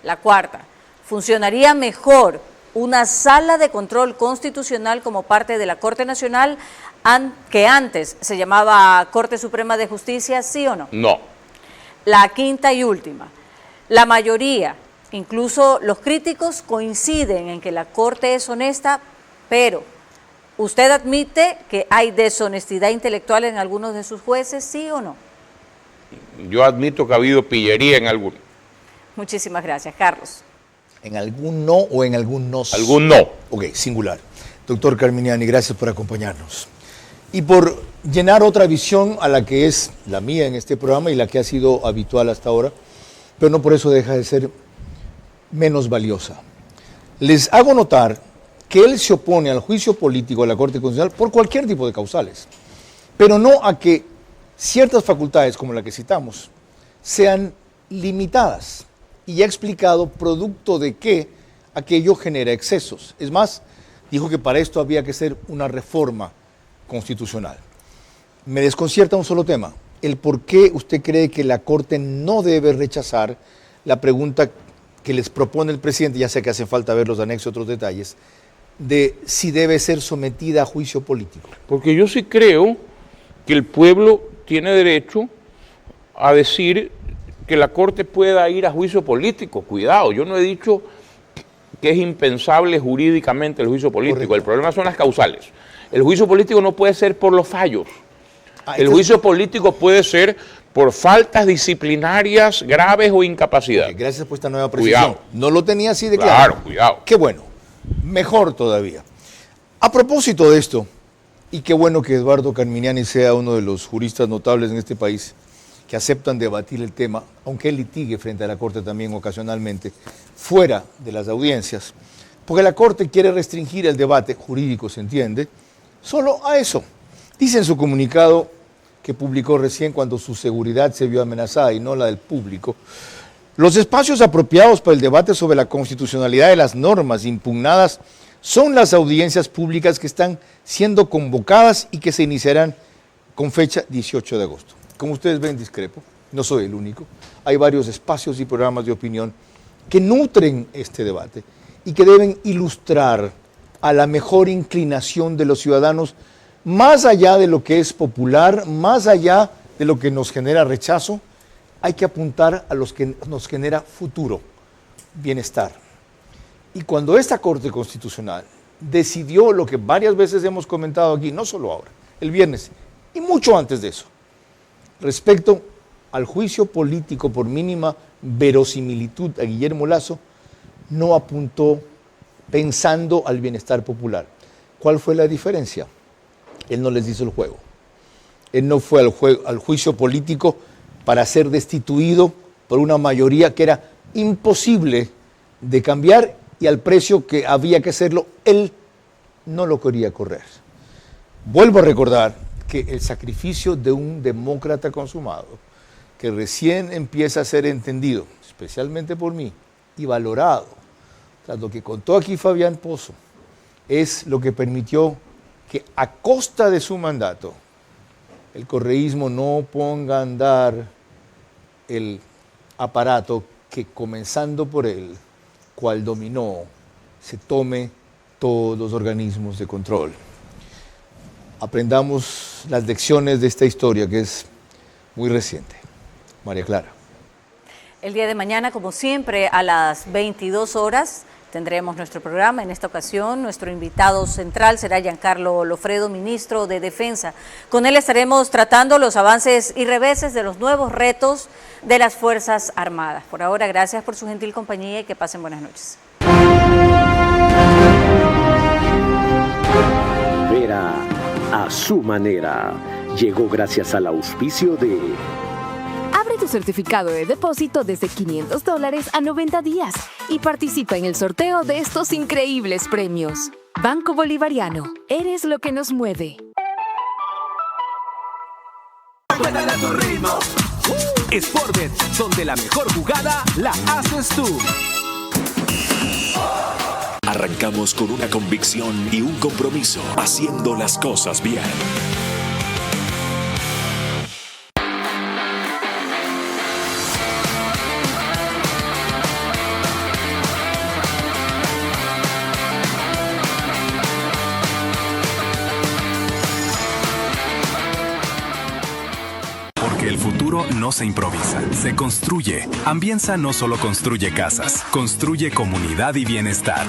La cuarta, ¿funcionaría mejor una sala de control constitucional como parte de la Corte Nacional que antes se llamaba Corte Suprema de Justicia, sí o no? No. La quinta y última, la mayoría, incluso los críticos, coinciden en que la Corte es honesta, pero ¿Usted admite que hay deshonestidad intelectual en algunos de sus jueces, sí o no? Yo admito que ha habido pillería en algunos. Muchísimas gracias, Carlos. ¿En algún no o en algunos? Algún no. Ok, singular. Doctor Carminiani, gracias por acompañarnos. Y por llenar otra visión a la que es la mía en este programa y la que ha sido habitual hasta ahora, pero no por eso deja de ser menos valiosa. Les hago notar que él se opone al juicio político de la Corte Constitucional por cualquier tipo de causales, pero no a que ciertas facultades, como la que citamos, sean limitadas. Y ha explicado producto de qué aquello genera excesos. Es más, dijo que para esto había que hacer una reforma constitucional. Me desconcierta un solo tema, el por qué usted cree que la Corte no debe rechazar la pregunta que les propone el presidente, ya sé que hace falta ver los anexos y otros detalles, de si debe ser sometida a juicio político. Porque yo sí creo que el pueblo tiene derecho a decir que la Corte pueda ir a juicio político. Cuidado, yo no he dicho que es impensable jurídicamente el juicio político. Correcto. El problema son las causales. El juicio político no puede ser por los fallos. El juicio político puede ser por faltas disciplinarias graves o incapacidad. Okay, gracias por esta nueva precisión. Cuidado. No lo tenía así de claro. Claro, cuidado. Qué bueno. Mejor todavía. A propósito de esto, y qué bueno que Eduardo Carminiani sea uno de los juristas notables en este país que aceptan debatir el tema, aunque él litigue frente a la Corte también ocasionalmente, fuera de las audiencias, porque la Corte quiere restringir el debate jurídico, se entiende, solo a eso. Dice en su comunicado que publicó recién cuando su seguridad se vio amenazada y no la del público, los espacios apropiados para el debate sobre la constitucionalidad de las normas impugnadas son las audiencias públicas que están siendo convocadas y que se iniciarán con fecha 18 de agosto. Como ustedes ven, discrepo, no soy el único. Hay varios espacios y programas de opinión que nutren este debate y que deben ilustrar a la mejor inclinación de los ciudadanos, más allá de lo que es popular, más allá de lo que nos genera rechazo. Hay que apuntar a los que nos genera futuro, bienestar. Y cuando esta Corte Constitucional decidió lo que varias veces hemos comentado aquí, no solo ahora, el viernes y mucho antes de eso, respecto al juicio político por mínima verosimilitud a Guillermo Lasso, no apuntó pensando al bienestar popular. ¿Cuál fue la diferencia? Él no les hizo el juego. Él no fue al juicio político para ser destituido por una mayoría que era imposible de cambiar y al precio que había que hacerlo, él no lo quería correr. Vuelvo a recordar que el sacrificio de un demócrata consumado, que recién empieza a ser entendido, especialmente por mí, y valorado, tras lo que contó aquí Fabián Pozo, es lo que permitió que a costa de su mandato, el correísmo no ponga a andar el aparato que, comenzando por él, cual dominó, se tome todos los organismos de control. Aprendamos las lecciones de esta historia que es muy reciente. María Clara. El día de mañana, como siempre, a las 22 horas, tendremos nuestro programa. En esta ocasión, nuestro invitado central será Giancarlo Lofredo, ministro de Defensa. Con él estaremos tratando los avances y reveses de los nuevos retos de las Fuerzas Armadas. Por ahora, gracias por su gentil compañía y que pasen buenas noches. Vera a su manera. Llegó gracias al auspicio de... Abre tu certificado de depósito desde $500 a 90 días y participa en el sorteo de estos increíbles premios. Banco Bolivariano, eres lo que nos mueve. Apuéstale a tu ritmo. Sportbet, donde la mejor jugada la haces tú. Arrancamos con una convicción y un compromiso, haciendo las cosas bien. Porque el futuro no se improvisa, se construye. Ambienza no solo construye casas, construye comunidad y bienestar.